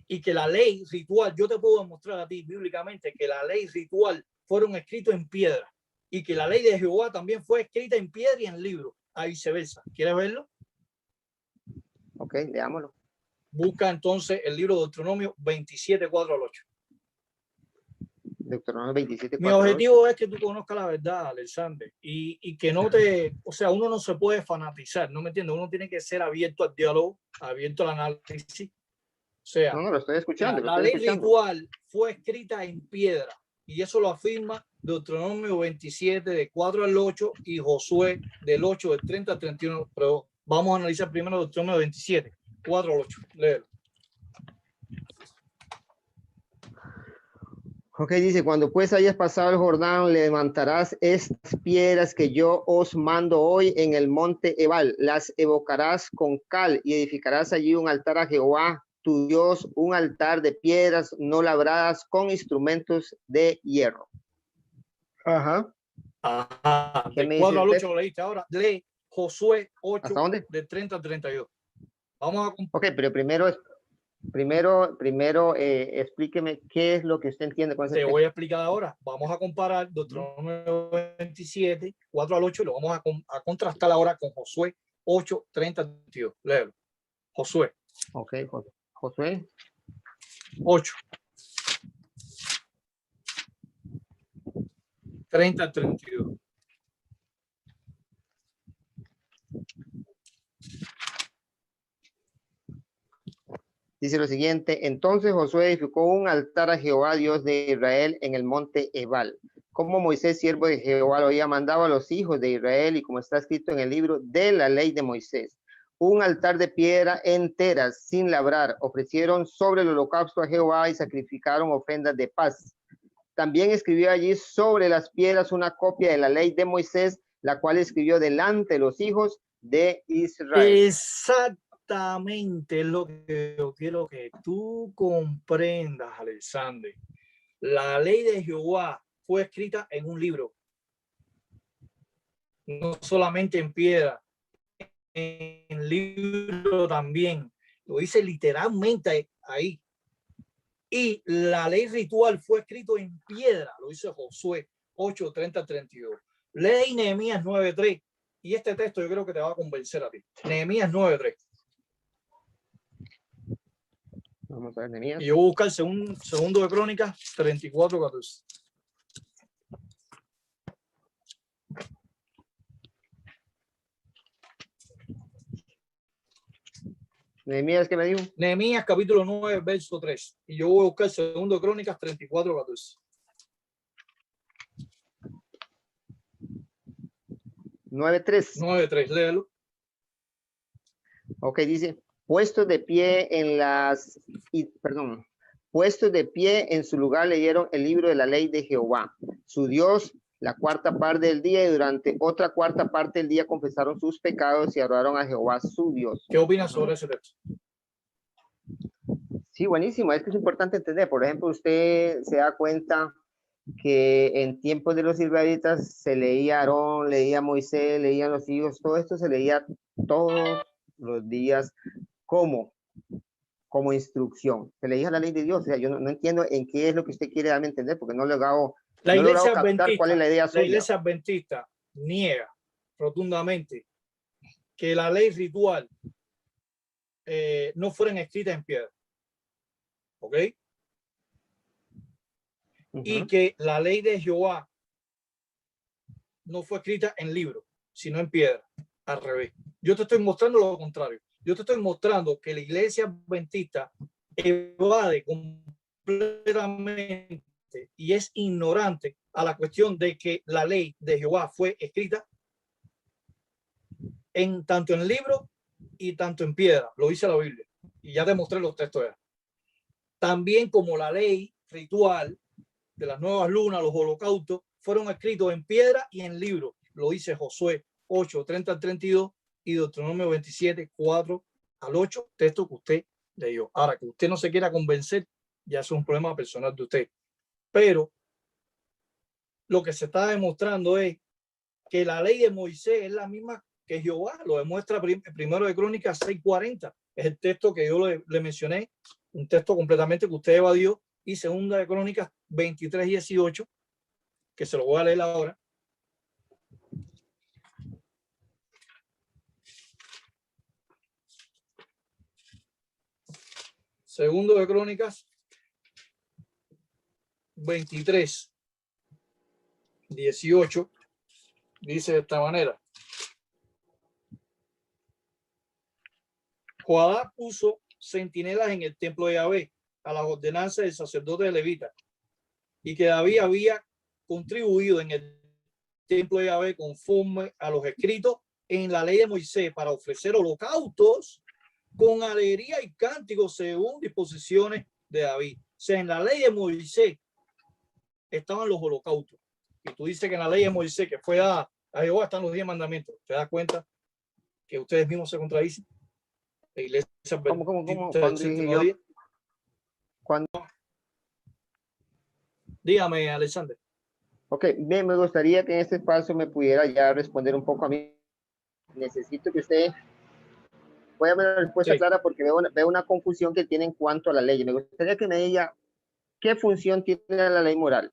Y que la ley ritual, yo te puedo demostrar a ti bíblicamente que la ley ritual fueron escritos en piedra y que la ley de Jehová también fue escrita en piedra y en libro, a viceversa. ¿Quieres verlo? Ok, leámoslo. Busca entonces el libro de Deuteronomio 27, 4 al 8. Deuteronomio 27, 4 Mi objetivo es que tú conozcas la verdad, Alexander, y que no te, o sea, uno no se puede fanatizar, ¿no me entiendes? Uno tiene que ser abierto al diálogo, abierto al análisis. O sea, no, lo estoy escuchando. la ley ritual fue escrita en piedra y eso lo afirma Deuteronomio 27 de 4 al 8 y Josué del 8 del 30 al 31. Pero vamos a analizar primero Deuteronomio 27, 4 al 8. Léelo. Ok, dice, cuando pues hayas pasado el Jordán, levantarás estas piedras que yo os mando hoy en el monte Ebal, las evocarás con cal y edificarás allí un altar a Jehová, tu Dios, un altar de piedras no labradas con instrumentos de hierro. Ajá. De 4 al 8 lo leíste. Ahora lee Josué 8, ¿hasta dónde? De 30 al 32. Vamos a... Ok, pero primero explíqueme qué es lo que usted entiende con ese texto. Te voy a explicar ahora. Vamos a comparar Deuteronomio 27, 4 al 8 y lo vamos a contrastar ahora con Josué 8, 30 al 32. Léelo. Josué. Ok, Josué 8. 30 al 32. Dice lo siguiente, entonces Josué edificó un altar a Jehová, Dios de Israel, en el monte Ebal, como Moisés, siervo de Jehová, lo había mandado a los hijos de Israel y como está escrito en el libro de la ley de Moisés. Un altar de piedra enteras, sin labrar, ofrecieron sobre el holocausto a Jehová y sacrificaron ofrendas de paz. También escribió allí sobre las piedras una copia de la ley de Moisés, la cual escribió delante de los hijos de Israel. Exactamente es lo que yo quiero que tú comprendas, Alexander. La ley de Jehová fue escrita en un libro, no solamente en piedra, en libro también. Lo dice literalmente ahí. Y la ley ritual fue escrito en piedra, lo dice Josué 8:30-32. Ley Nehemías 9:3. Y este texto yo creo que te va a convencer a ti. Nehemías 9:3. Vamos a ver, Nehemías. Y yo voy a buscar segundo de Crónicas 34:14. Nehemías, ¿qué me dijo? Nehemías capítulo 9, verso 3. Y yo voy a buscar segundo de Crónicas 34:14. 9:3. 9:3, léelo. Ok, dice, puestos de pie puestos de pie en su lugar leyeron el libro de la ley de Jehová, su Dios, la cuarta parte del día, y durante otra cuarta parte del día confesaron sus pecados y adoraron a Jehová, su Dios. ¿Qué opinas sobre ese texto? Sí, buenísimo. Es que es importante entender. Por ejemplo, usted se da cuenta que en tiempos de los israelitas se leía Aarón, leía Moisés, leían los hijos, todo esto se leía todos los días como instrucción. Se leía la ley de Dios. O sea, yo no entiendo en qué es lo que usted quiere darme a entender, porque no he logrado captar cuál es la idea suya. La iglesia adventista niega rotundamente que la ley ritual no fueran escritas en piedra. ¿Ok? Y que la ley de Jehová no fue escrita en libro, sino en piedra, al revés. Yo te estoy mostrando lo contrario. Yo te estoy mostrando que la iglesia adventista evade completamente y es ignorante a la cuestión de que la ley de Jehová fue escrita tanto en libro y tanto en piedra. Lo dice la Biblia. Y ya te mostré los textos ya. También como la ley ritual de las nuevas lunas, los holocaustos, fueron escritos en piedra y en libro. Lo dice Josué 8:30-32 y Deuteronomio 27:4-8, texto que usted leyó. Ahora, que usted no se quiera convencer, ya es un problema personal de usted. Pero lo que se está demostrando es que la ley de Moisés es la misma que Jehová. Lo demuestra primero de Crónicas 6:40. Es el texto que yo le mencioné, un texto completamente que usted evadió. Y segunda de Crónicas 23:18, que se lo voy a leer ahora. Segundo de Crónicas 23:18 dice de esta manera: Joadá puso centinelas en el templo de Yahvé a las ordenanzas del sacerdote de Levita, y que David había contribuido en el templo de Yahvé conforme a los escritos en la ley de Moisés para ofrecer holocaustos con alegría y cánticos según disposiciones de David. O sea, en la ley de Moisés estaban los holocaustos. Y tú dices que en la ley de Moisés, que fue dada a Jehová, están los 10 mandamientos. ¿Te das cuenta que ustedes mismos se contradicen? La iglesia, ¿Cómo? ¿Cuándo? Dígame, Alexander. Ok, bien, me gustaría que en este espacio me pudiera ya responder un poco a mí. Necesito que usted pueda dar una respuesta clara, porque veo una confusión que tiene en cuanto a la ley. Me gustaría que me diga qué función tiene la ley moral,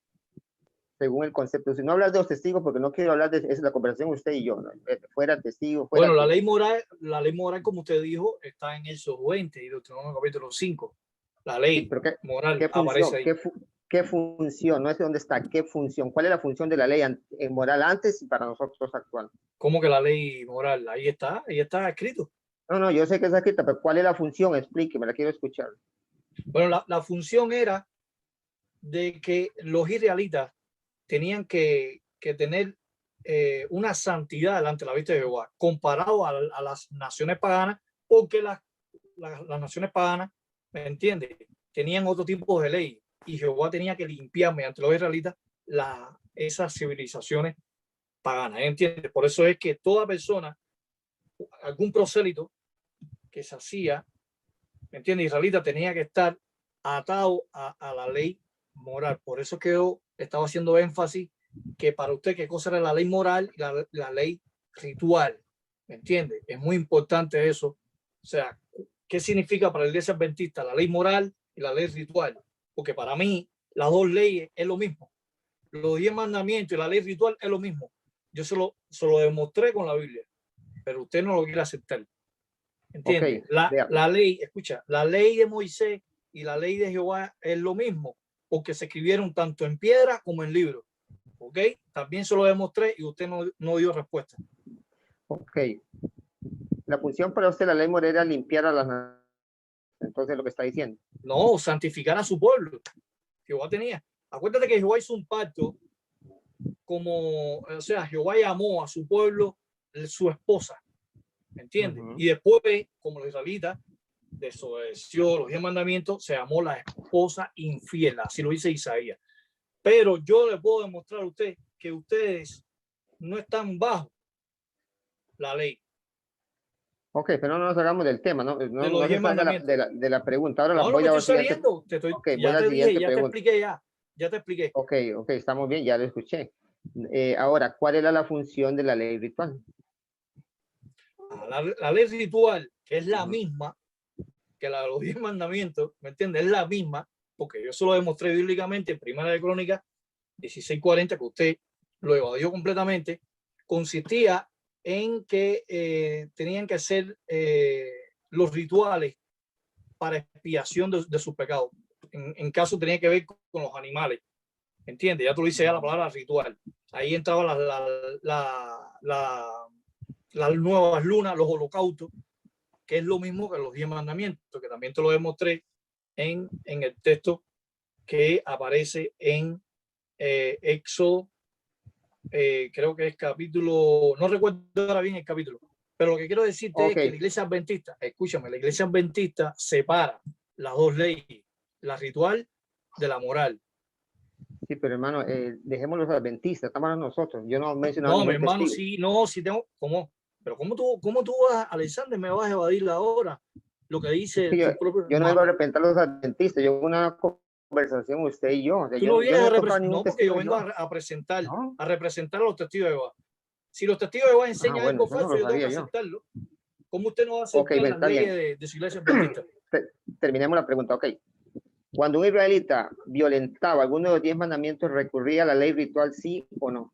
según el concepto. Si no hablas de los testigos, porque no quiero hablar de esa, es la conversación usted y yo, ¿no? Fuera testigo. Bueno, la ley moral, como usted dijo, está en Éxodo 20 y Deuteronomio capítulo 5. La ley moral aparece ahí. ¿Qué función? No es dónde está, ¿qué función? ¿Cuál es la función de la ley moral antes y para nosotros actual? ¿Cómo que la ley moral? Ahí está escrito. No, no, yo sé que es escrita, pero ¿cuál es la función? Explíqueme, la quiero escuchar. Bueno, la función era de que los israelitas tenían que tener una santidad delante de la vista de Jehová, comparado a las naciones paganas, porque las naciones paganas, ¿me entiendes? Tenían otro tipo de ley y Jehová tenía que limpiar mediante los israelitas esas civilizaciones paganas, ¿entiendes? Por eso es que toda persona, algún prosélito que se hacía, ¿me entiendes? Israelita tenía que estar atado a la ley moral. Por eso que yo estaba haciendo énfasis que para usted qué cosa era la ley moral y la ley ritual. ¿Me entiende? Es muy importante eso. O sea, ¿qué significa para la iglesia adventista la ley moral y la ley ritual? Porque para mí las dos leyes es lo mismo. Los 10 mandamientos y la ley ritual es lo mismo. Yo se lo demostré con la Biblia, pero usted no lo quiere aceptar. ¿Entiendes? Okay, la ley, escucha, la ley de Moisés y la ley de Jehová es lo mismo, porque se escribieron tanto en piedra como en libros. ¿Ok? También se lo demostré y usted no dio respuesta. ok. La función para usted, la ley moral, era limpiar a las naciones. Entonces, lo que está diciendo. No, santificar a su pueblo. Jehová tenía. Acuérdate que Jehová hizo un pacto como, o sea, Jehová llamó a su pueblo su esposa. ¿Me entiendes? Y después, como los israelitas desobedeció los 10 mandamientos, se llamó la esposa infiel. Así lo dice Isaías. Pero yo le puedo demostrar a usted que ustedes no están bajo la ley. Ok, pero no nos hagamos del tema, no, no, De los no 10 se salga mandamientos. de la pregunta. Ahora No, no voy me a estoy la siguiente. saliendo. Okay, voy Ya a la te dije, siguiente ya te pregunta. expliqué, ya te expliqué. Ok, ok, estamos bien, ya lo escuché. Ahora, ¿cuál era la función de la ley ritual? La ley ritual, que es la misma que la de los 10 mandamientos, ¿me entiendes? Es la misma, porque yo se lo demostré bíblicamente en Primera de Crónicas 16:40, que usted lo evadió completamente. Consistía en que tenían que hacer los rituales para expiación de sus pecados. En caso tenía que ver con los animales. ¿Entiendes? Ya tú lo dices ya la palabra ritual. Ahí entraban las nuevas lunas, los holocaustos, que es lo mismo que los 10 mandamientos, que también te lo demostré en el texto que aparece en Éxodo, creo que es capítulo, no recuerdo ahora bien el capítulo, pero lo que quiero decirte es que la iglesia adventista, escúchame, la iglesia adventista separa las dos leyes, la ritual de la moral. Sí, pero hermano, dejemos los adventistas, estamos nosotros. Yo no he mencionado No, mi ningún hermano, testigo. sí, no, sí tengo, ¿cómo? Pero ¿cómo tú vas, Alexander, me vas a evadir ahora lo que dice Sí, tu propio yo no vengo a hermano? representar a los adventistas, yo una conversación usted y yo. O sea, Tú no yo vienes no a he tocado representar, ningún no, porque yo testigo vengo yo. presentar, ¿No? a representar a los testigos de Jehová. Si los testigos de Jehová Ah, enseñan bueno, algo eso no falso, lo yo tengo que sabía yo. aceptarlo. ¿Cómo usted no va a Ok, aceptar las está leyes bien. de su iglesia adventista? Terminemos la pregunta, ok. Cuando un israelita violentaba alguno de los 10 mandamientos, ¿recurría a la ley ritual, sí o no?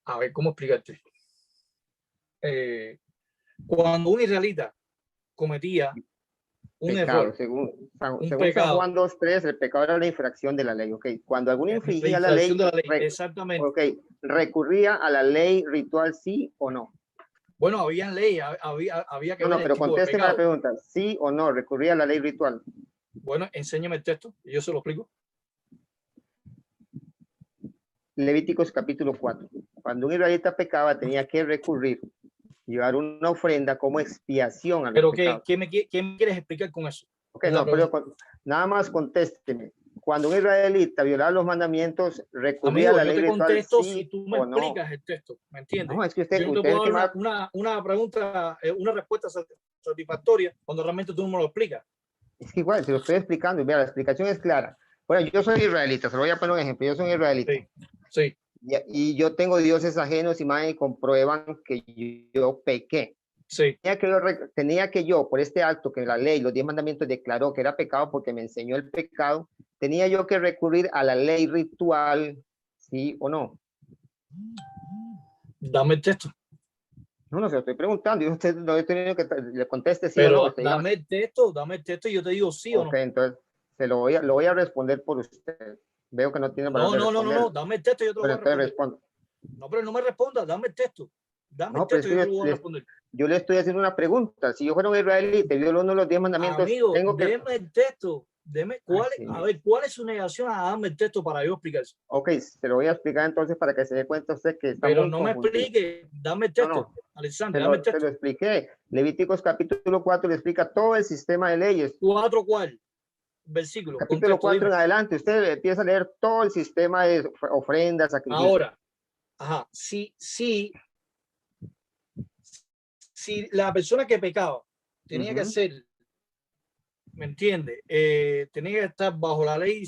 A ver, ¿cómo explicarte? Cuando un israelita cometía un Pecado, error, un según San pecado, Juan 2:3, el pecado era la infracción de la ley, ok. Cuando alguno la infringía la infracción ley, de la ley, exactamente. ok, ¿recurría a la ley ritual, sí o no? Bueno, había leyes, había que No, ver no, el pero tipo de contésteme la pecado. pregunta, ¿sí o no recurría a la ley ritual? Bueno, enséñame el texto y yo se lo explico. Levíticos capítulo 4. Cuando un israelita pecaba, tenía que recurrir, llevar una ofrenda como expiación a los Pero pecados. ¿qué me quieres explicar con eso? Ok, no, pero nada más contésteme. Cuando un israelita violaba los mandamientos, ¿recurría a Amigo, la yo ley te ritual, contesto si sí tú me o no? explicas el texto, ¿me entiendes? No, es que Yo no te usted es el puedo que dar más... una pregunta, una respuesta satisfactoria cuando realmente tú no me lo explicas. Es que igual, se lo estoy explicando, y mira, la explicación es clara. Bueno, yo soy israelita, se lo voy a poner un ejemplo, yo soy israelita. Sí, sí. Y yo tengo dioses ajenos y más comprueban que yo pequé. Sí. Tenía que yo, por este acto que la ley, los 10 mandamientos declaró que era pecado porque me enseñó el pecado, tenía yo que recurrir a la ley ritual, ¿sí o no? Dame el texto. No, no se lo estoy preguntando, yo usted no he tenido que le conteste sí o no. Pero dame el texto y yo te digo sí o no. Ok, entonces lo voy a responder por usted. Veo que no tiene valor No, de no, no, no, no, responder, dame el texto y yo te lo pero voy a entonces responder. respondo. No, pero no me responda, dame el texto. Dame No, el pero texto es y que yo te lo voy a responder. yo le estoy haciendo una pregunta. Si yo fuera un israelita y violo uno de los 10 mandamientos, Amigo, tengo que... deme el texto. Deme, Ay, a ver, ¿cuál es su negación a darme el texto para yo explicar eso? ok, se lo voy a explicar entonces para que se dé cuenta usted que está Pero muy no me confundido. explique, dame el No, texto. no, Alexander, dame el se lo texto. expliqué. Levíticos capítulo 4 le explica todo el sistema de leyes. ¿4 cuál? Versículo, Capítulo contexto, 4 dime. en adelante, usted empieza a leer todo el sistema de ofrendas, sacrificios. Ahora, ajá, si la persona que pecaba tenía que ser, ¿me entiende? Tenía que estar bajo la ley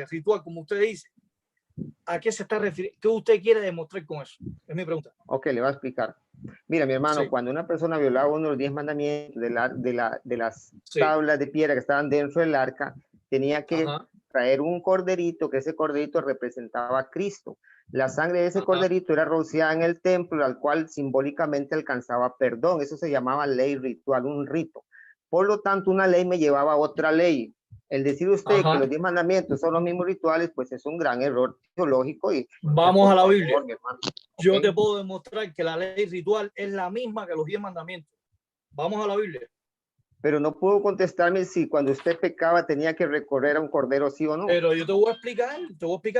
ritual, como usted dice. ¿A qué se está refiriendo? ¿Qué usted quiere demostrar con eso? Es mi pregunta. Ok, le voy a explicar. Mira, mi hermano, Sí. cuando una persona violaba uno de los 10 mandamientos de las Sí. tablas de piedra que estaban dentro del arca, tenía que Ajá. traer un corderito, que ese corderito representaba a Cristo. La sangre de ese Ajá. corderito era rociada en el templo, al cual simbólicamente alcanzaba perdón. Eso se llamaba ley ritual, un rito. Por lo tanto, una ley me llevaba a otra ley. El decir usted Ajá. que los 10 mandamientos son los mismos rituales, pues es un gran error teológico. Y vamos a la Biblia. favor, mi hermano. Yo Okay. te puedo demostrar que la ley ritual es la misma que los 10 mandamientos. Vamos a la Biblia. Pero no pudo contestarme si cuando usted pecaba tenía que recorrer a un cordero, sí o no. Pero yo te voy a explicar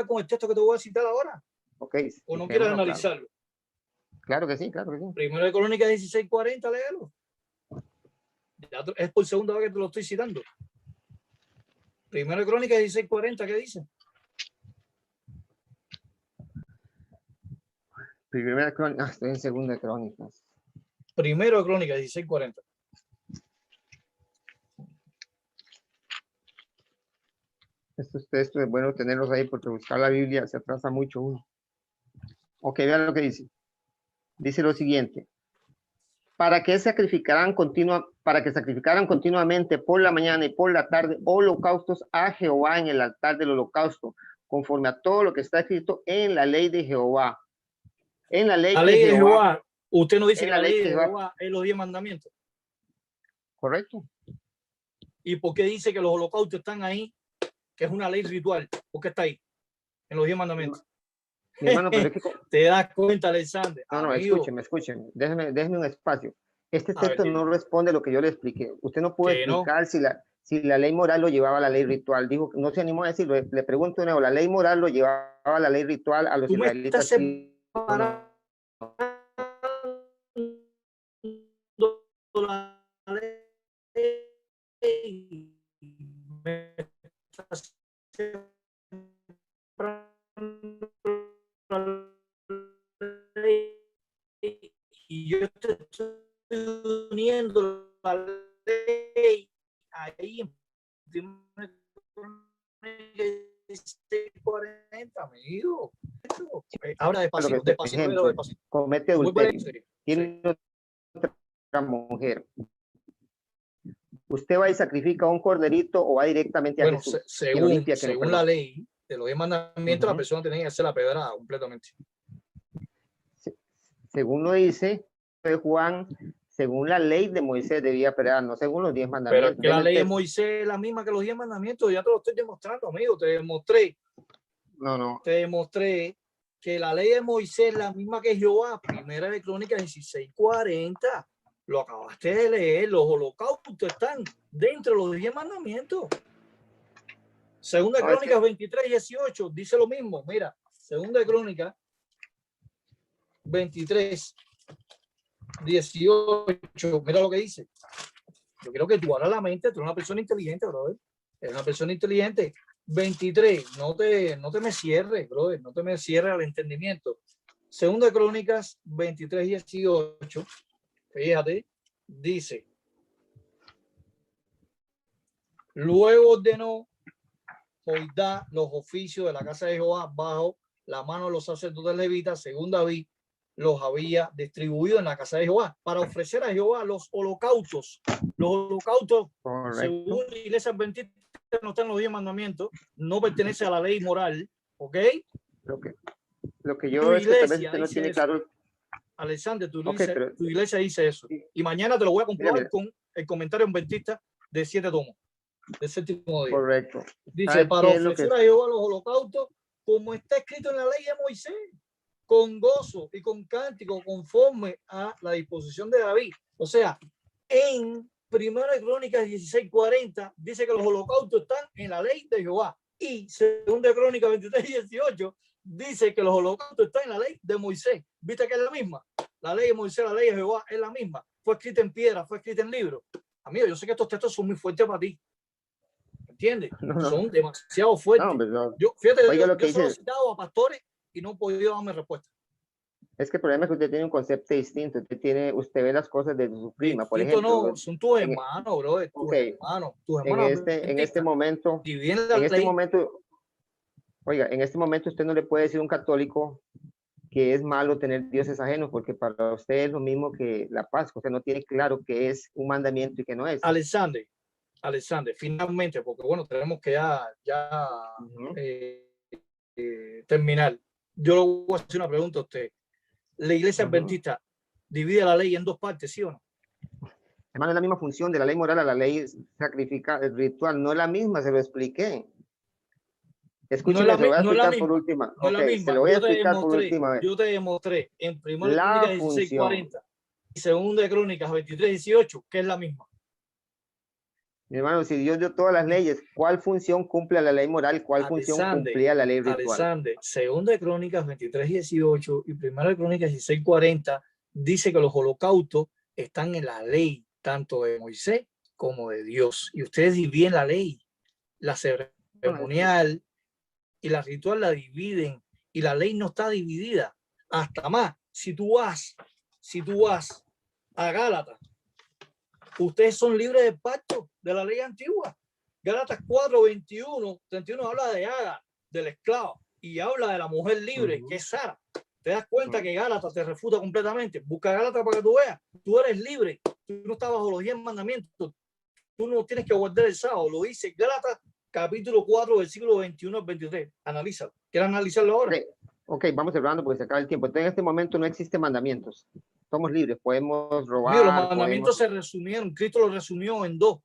con el texto que te voy a citar ahora. Ok. ¿O no quieres analizarlo? Claro que sí, claro que sí. Primero de Crónicas 16:40, léelo. Es por segunda vez que te lo estoy citando. Primero de Crónicas 16:40, ¿qué dice? Primera crónica, estoy en segunda de Crónicas. Primero de Crónicas 16:40. Estos textos es bueno tenerlos ahí porque buscar la Biblia se atrasa mucho uno. Ok, vean lo que dice. Dice lo siguiente. Para que sacrificaran continuamente por la mañana y por la tarde holocaustos a Jehová en el altar del holocausto, conforme a todo lo que está escrito en la ley de Jehová. En la ley, de Jehová. Usted no dice que la ley de Jehová es los 10 mandamientos. Correcto. ¿Y por qué dice que los holocaustos están ahí? Que es una ley ritual. ¿Por qué está ahí? En los 10 mandamientos. Mi hermano, pero es que... ¿Te das cuenta, Alexander? No, escúcheme. Déjeme un espacio. Este texto no responde a lo que yo le expliqué. Usted no puede explicar no. Si la ley moral lo llevaba a la ley ritual. Dijo que no se animó a decirlo. Le pregunto de nuevo, ¿la ley moral lo llevaba a la ley ritual a los israelitas? Y yo te estoy uniendo la ley ahí en 40, amigo. Ahora despacito, despacito. Comete adulterio. Tiene otra mujer. ¿Usted va y sacrifica un corderito o va directamente a Jesús? Según la ley de los 10 mandamientos, la persona tenía que hacer la pedrada completamente. Según lo dice Juan, según la ley de Moisés debía pedrar, no según los 10 mandamientos. Pero que la ley de Moisés es la misma que los 10 mandamientos, ya te lo estoy demostrando, amigo, te demostré. No. Te demostré que la ley de Moisés es la misma que Jehová, primera de Crónicas 16:40. Lo acabaste de leer, los holocaustos están dentro de los 10 mandamientos. Segunda de Crónicas 23:18 dice lo mismo. Mira, segunda de Crónicas 23:18, mira lo que dice. Yo quiero que tú abras la mente, tú eres una persona inteligente, brother. Eres una persona inteligente. 23, no te me cierres, brother, no te me cierres al entendimiento. Segunda de Crónicas 23:18, fíjate, dice: luego ordenó Joidá los oficios de la casa de Jehová bajo la mano de los sacerdotes levitas, según David los había distribuido en la casa de Jehová, para ofrecer a Jehová los holocaustos. Los holocaustos, según la iglesia adventista, no están en los 10 mandamientos, no pertenece a la ley moral, ¿ok? Lo que yo es que tal vez usted no tiene claro. Alexander, tu iglesia dice eso. Y mañana te lo voy a comprobar con el comentario adventista de 7 tomos, del séptimo día. Correcto. Dice, para ofrecer a Jehová los holocaustos, como está escrito en la ley de Moisés. con gozo y con cántico conforme a la disposición de David. O sea, en Primera de Crónicas 16:40 dice que los holocaustos están en la ley de Jehová. Y Segunda de Crónicas 23:18 dice que los holocaustos están en la ley de Moisés. ¿Viste que es la misma? La ley de Moisés, la ley de Jehová es la misma. Fue escrita en piedra, fue escrita en libro. Amigo, yo sé que estos textos son muy fuertes para ti. ¿Entiendes? No. Son demasiado fuertes. No, hombre, no. Yo, fíjate, Oiga lo que yo solo he dice. citado a pastores y no he podido darme respuesta. Es que el problema es que usted tiene un concepto distinto. Usted ve las cosas de su prima, por Distinto ejemplo. no, son tus en- hermanos, bro, tus okay, hermanos, tus en hermanos. este momento, Dividen la en este ley. momento, oiga, en este momento usted no le puede decir a un católico que es malo tener dioses ajenos, porque para usted es lo mismo que la Pascua. Usted no tiene claro qué es un mandamiento y qué no es. Alexander, finalmente, porque bueno, tenemos que ya terminar. Yo le voy a hacer una pregunta a usted. ¿La iglesia adventista divide la ley en dos partes, sí o no? Hermano, es la misma función de la ley moral a la ley ritual. No es la misma, se lo expliqué. Escúcheme, se lo voy a explicar por última. No es la misma. Se lo voy a explicar por última vez. Yo te demostré en Primera La Crónicas función. 16:40 y Segunda de Crónicas 23:18 que es la misma. Mi hermano, si Dios dio todas las leyes, ¿cuál función cumple la ley moral? ¿Cuál función cumplía la ley ritual? Alexander, Segunda de Crónicas 23:18 y Primera de Crónicas 16:40 dice que los holocaustos están en la ley, tanto de Moisés como de Dios. Y ustedes dividen la ley, la ceremonial y la ritual la dividen, y la ley no está dividida. Hasta más, si tú vas a Gálatas, ustedes son libres del pacto de la ley antigua. Gálatas 4:21-31 habla de Agar, del esclavo, y habla de la mujer libre, que es Sara. Te das cuenta que Gálatas te refuta completamente. Busca Gálatas para que tú veas. Tú eres libre. Tú no estás bajo los 10 mandamientos. Tú no tienes que guardar el sábado. Lo dice Gálatas capítulo 4, versículo 21 al 23. Analízalo. ¿Quieres analizarlo ahora? Ok, vamos cerrando porque se acaba el tiempo. Entonces, en este momento no existen mandamientos. Somos libres, podemos robar. Amigo, los mandamientos se resumieron. Cristo los resumió en dos.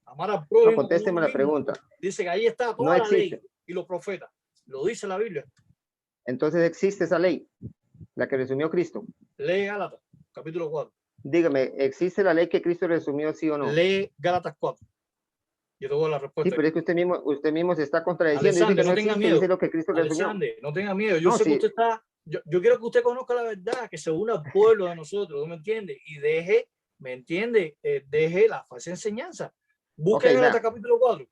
Amar al prójimo. No, contésteme la pregunta. Dice que ahí está toda la ley y los profetas. Lo dice la Biblia. Entonces existe esa ley, la que resumió Cristo. Lee Gálatas, capítulo 4. Dígame, ¿existe la ley que Cristo resumió, sí o no? Lee Gálatas 4. Yo te doy la respuesta. Sí, pero es que usted mismo se está contradiciendo. Alexander, no tenga miedo. Dice lo que Cristo Alexander, no tenga miedo. Yo sé que usted está... Yo quiero que usted conozca la verdad, que se una al pueblo de nosotros, ¿no me entiende? Y deje, ¿me entiende? Deje la falsa enseñanza. Busque Gálatas capítulo 4.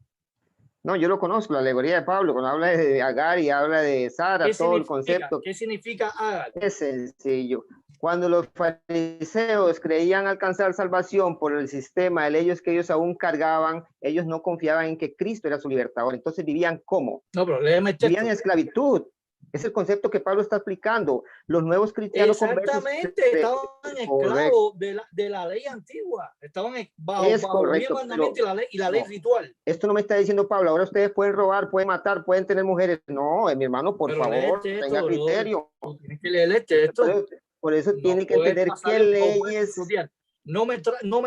No, yo lo conozco, la alegoría de Pablo, cuando habla de Agar y habla de Sara, todo el concepto. ¿Qué significa Agar? Es sencillo. Cuando los fariseos creían alcanzar salvación por el sistema de leyes que ellos aún cargaban, ellos no confiaban en que Cristo era su libertador. Entonces vivían ¿cómo? No, pero léeme el texto. Vivían en esclavitud. Es el concepto que Pablo está explicando. Los nuevos cristianos exactamente, estaban esclavos de la ley antigua. Estaban bajo el mandamiento y la ley ritual. Esto no me está diciendo Pablo. Ahora ustedes pueden robar, pueden matar, pueden tener mujeres. No, mi hermano, por favor, tenga criterio. Tienes que leer el texto. Por eso tiene que entender qué leyes... No me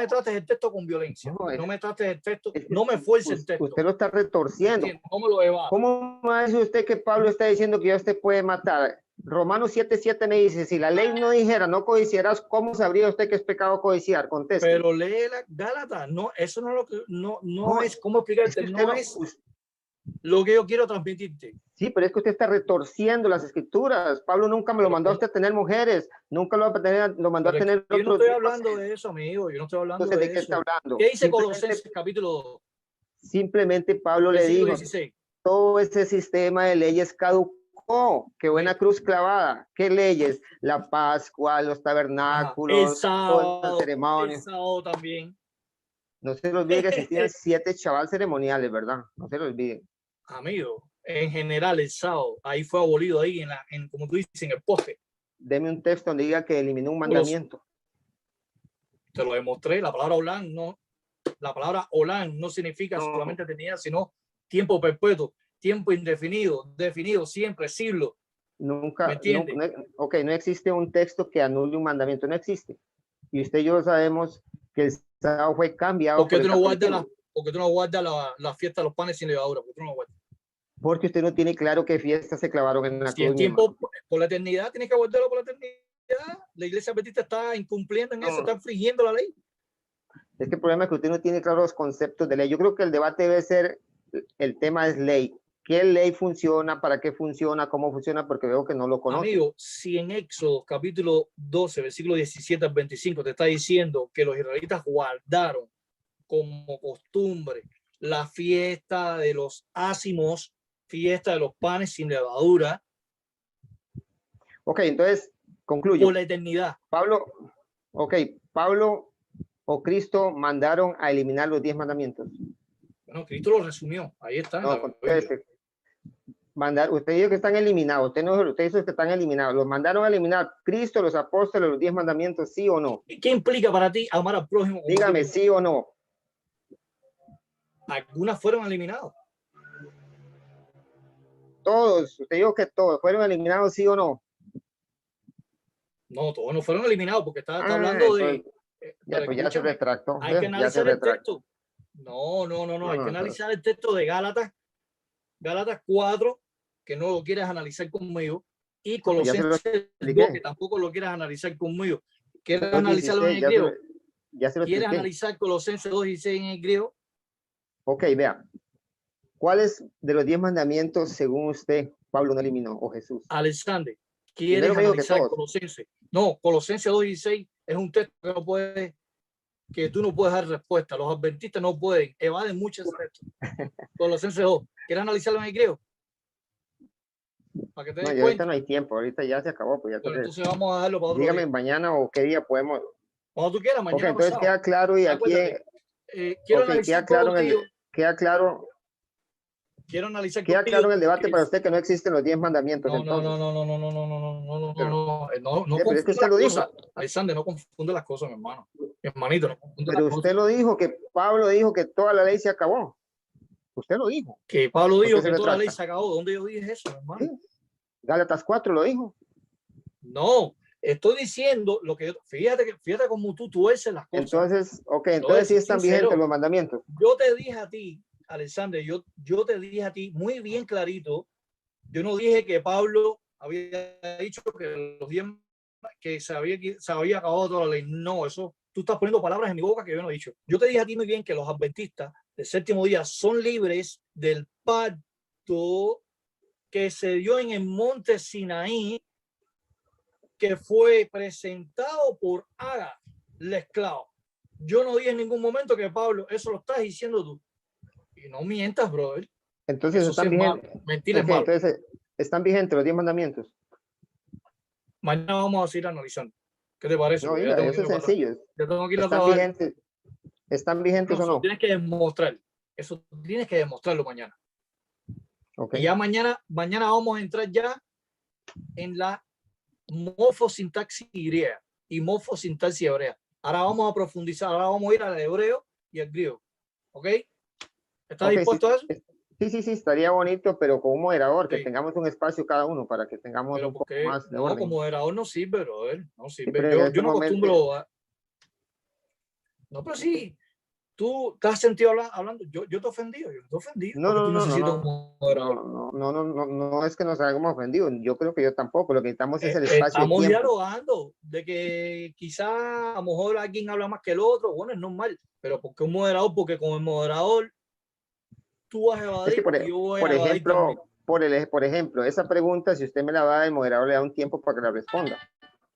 trates el texto con violencia. No me trates el texto, no me fuerces el texto. Usted lo está retorciendo. No me lo evade. ¿Cómo me dice usted que Pablo está diciendo que ya usted puede matar? Romanos 7:7 me dice, si la ley no dijera no codiciarás, ¿cómo sabría usted que es pecado codiciar? Conteste. Pero lee la Gálatas. No, eso no es lo que no es cómo explicarte, no es lo que yo quiero transmitirte. Sí, pero es que usted está retorciendo las escrituras. Pablo nunca me lo mandó a usted a tener mujeres, nunca lo mandó a tener otros. Yo no estoy hablando de eso, amigo. Yo no estoy hablando de eso. ¿De qué está hablando? ¿Qué dice Colosenses capítulo 2? Simplemente Pablo le dijo, 16. Todo ese sistema de leyes caducó. Qué buena cruz clavada. ¿Qué leyes? La Pascua, los tabernáculos, el sábado, todas las ceremonias. El sábado también. No se lo olvide que existían 7 chaval ceremoniales, ¿verdad? No se lo olviden. Amigo, en general el sábado, ahí fue abolido ahí como tú dices, en el poste. Deme un texto donde diga que eliminó un mandamiento. Te lo demostré, la palabra olán no significa solamente eternidad, sino tiempo perpetuo, tiempo indefinido, definido siempre, siglo. Nunca, no existe un texto que anule un mandamiento, no existe. Y usted y yo sabemos que el sábado fue cambiado. ¿Por qué tú no guardas la fiesta de los panes sin levadura? ¿Por qué tú no lo guardas? Porque usted no tiene claro qué fiesta se clavaron en la Si el cruz, mi tiempo hermano. por la eternidad, tienes que guardarlo por la eternidad. La iglesia adventista está incumpliendo en eso, No, está infringiendo la ley. es que el problema es que usted no tiene claros los conceptos de ley. Yo creo que el debate debe ser, el tema es ley. ¿Qué ley funciona? ¿Para qué funciona? ¿Cómo funciona? Porque veo que no lo conoce. Amigo, si en Éxodo capítulo 12, versículo 17 al 25, te está diciendo que los israelitas guardaron como costumbre la fiesta de los ácimos, fiesta de los panes sin levadura, Ok, entonces, concluyo. por la eternidad. Pablo o Cristo mandaron a eliminar los 10 mandamientos. Bueno, Cristo lo resumió. Ahí está. No, entonces, usted dijo que están eliminados. Usted dice que están eliminados. ¿Los mandaron a eliminar Cristo, los apóstoles, los 10 mandamientos, sí o no? ¿Qué implica para ti amar al prójimo? Dígame, sí o no. Algunas fueron eliminadas. Todos, usted dijo que todos fueron eliminados, sí o no. No, todos no fueron eliminados porque está hablando entonces, de. Ya, pues ya se retractó. Hay que analizar el texto. No, hay que no, analizar el texto de Gálatas 4, que no lo quieres analizar conmigo, y Colosenses 2, que tampoco lo quieres analizar conmigo. ¿Quieres analizarlo en el griego? ¿Quieres analizar Colosenses 2:16 en el griego? Ok, vea. ¿Cuáles de los 10 mandamientos, según usted, Pablo no eliminó o Jesús? Alexander, ¿quieres analizar Colosenses? No, Colosenses 2:16 es un texto que tú no puedes dar respuesta. Los adventistas no pueden, evaden muchos textos. Colosenses 2. ¿Quieres analizarlo en el griego? Para que te des cuenta. Ahorita no hay tiempo, ahorita ya se acabó. Pues ya bueno, entonces vamos a dejarlo para otro dígame día. Mañana o qué día podemos. Cuando tú quieras, mañana. Ok, entonces pasado. queda claro y aquí. Quiero analizar queda claro. Quiero analizar. Queda claro en el debate para usted que no existen los 10 mandamientos. No, entonces. No es que usted lo dijo. Alexander, no confunde las cosas, mi hermano. Mi hermanito, no confunde pero las usted cosas. lo dijo, que Pablo dijo que toda la ley se acabó. Usted lo dijo. Que Pablo dijo que toda la ley se acabó. ¿Dónde yo dije eso, mi hermano? ¿Sí? Gálatas 4 lo dijo. No, estoy diciendo lo que yo. Fíjate cómo tú tuerces las cosas. Entonces, entonces sí están vigentes los mandamientos. Yo te dije a ti, Alexander, yo te dije a ti muy bien clarito. Yo no dije que Pablo había dicho que los 10 que se había acabado toda la ley. No, eso tú estás poniendo palabras en mi boca que yo no he dicho. Yo te dije a ti muy bien que los adventistas del séptimo día son libres del pacto que se dio en el monte Sinaí, que fue presentado por Agar, el esclavo. Yo no dije en ningún momento que Pablo, eso lo estás diciendo tú. Y no mientas, brother. Entonces eso están vigentes. Mentira, okay, entonces están vigentes los 10 mandamientos. Mañana vamos a seguir analizando. ¿Qué te parece? No, mira, eso es sencillo. Yo tengo que ir a trabajar. ¿Están vigentes o no? Tienes que demostrar. Eso tienes que demostrarlo mañana. Okay. Y ya mañana vamos a entrar ya en la morfosintaxis griega y morfosintaxis hebrea. Ahora vamos a profundizar, ahora vamos a ir al hebreo y al griego. ¿Ok? ¿Estás dispuesto a eso? Sí, estaría bonito, pero con un moderador, que tengamos un espacio cada uno para que tengamos un poco más de orden. Como moderador no sirve, brother. No sirve. Yo no acostumbro a... No, pero sí. Tú te has sentido hablando. Yo te he ofendido. Yo te he ofendido. No es que nos hayamos ofendido. Yo creo que yo tampoco. Lo que necesitamos es el espacio. Estamos dialogando de que quizá a lo mejor alguien habla más que el otro. Bueno, es normal. Pero porque un moderador, porque como el moderador tú vas a evadir, es que yo voy a evadir también. Por ejemplo, esa pregunta, si usted me la da, el moderador le da un tiempo para que la responda.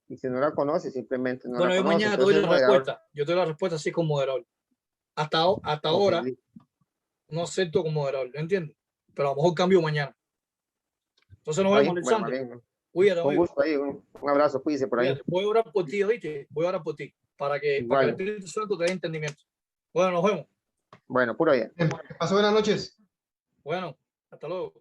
Y si no la conoce, simplemente no la conoce. Yo mañana te doy la respuesta. Yo te doy la respuesta así como moderador. Hasta ahora no acepto como moderador, ¿entiendes? Pero a lo mejor cambio mañana. Entonces nos vemos, Alexander. Cuídate. Un gusto ahí, un abrazo, cuídese por ahí. Voy a orar por ti, ¿oíste? Voy a orar por ti, para que el Espíritu Santo te dé entendimiento. Bueno, nos vemos. Bueno, puro bien. Pasó buenas noches. Bueno, hasta luego.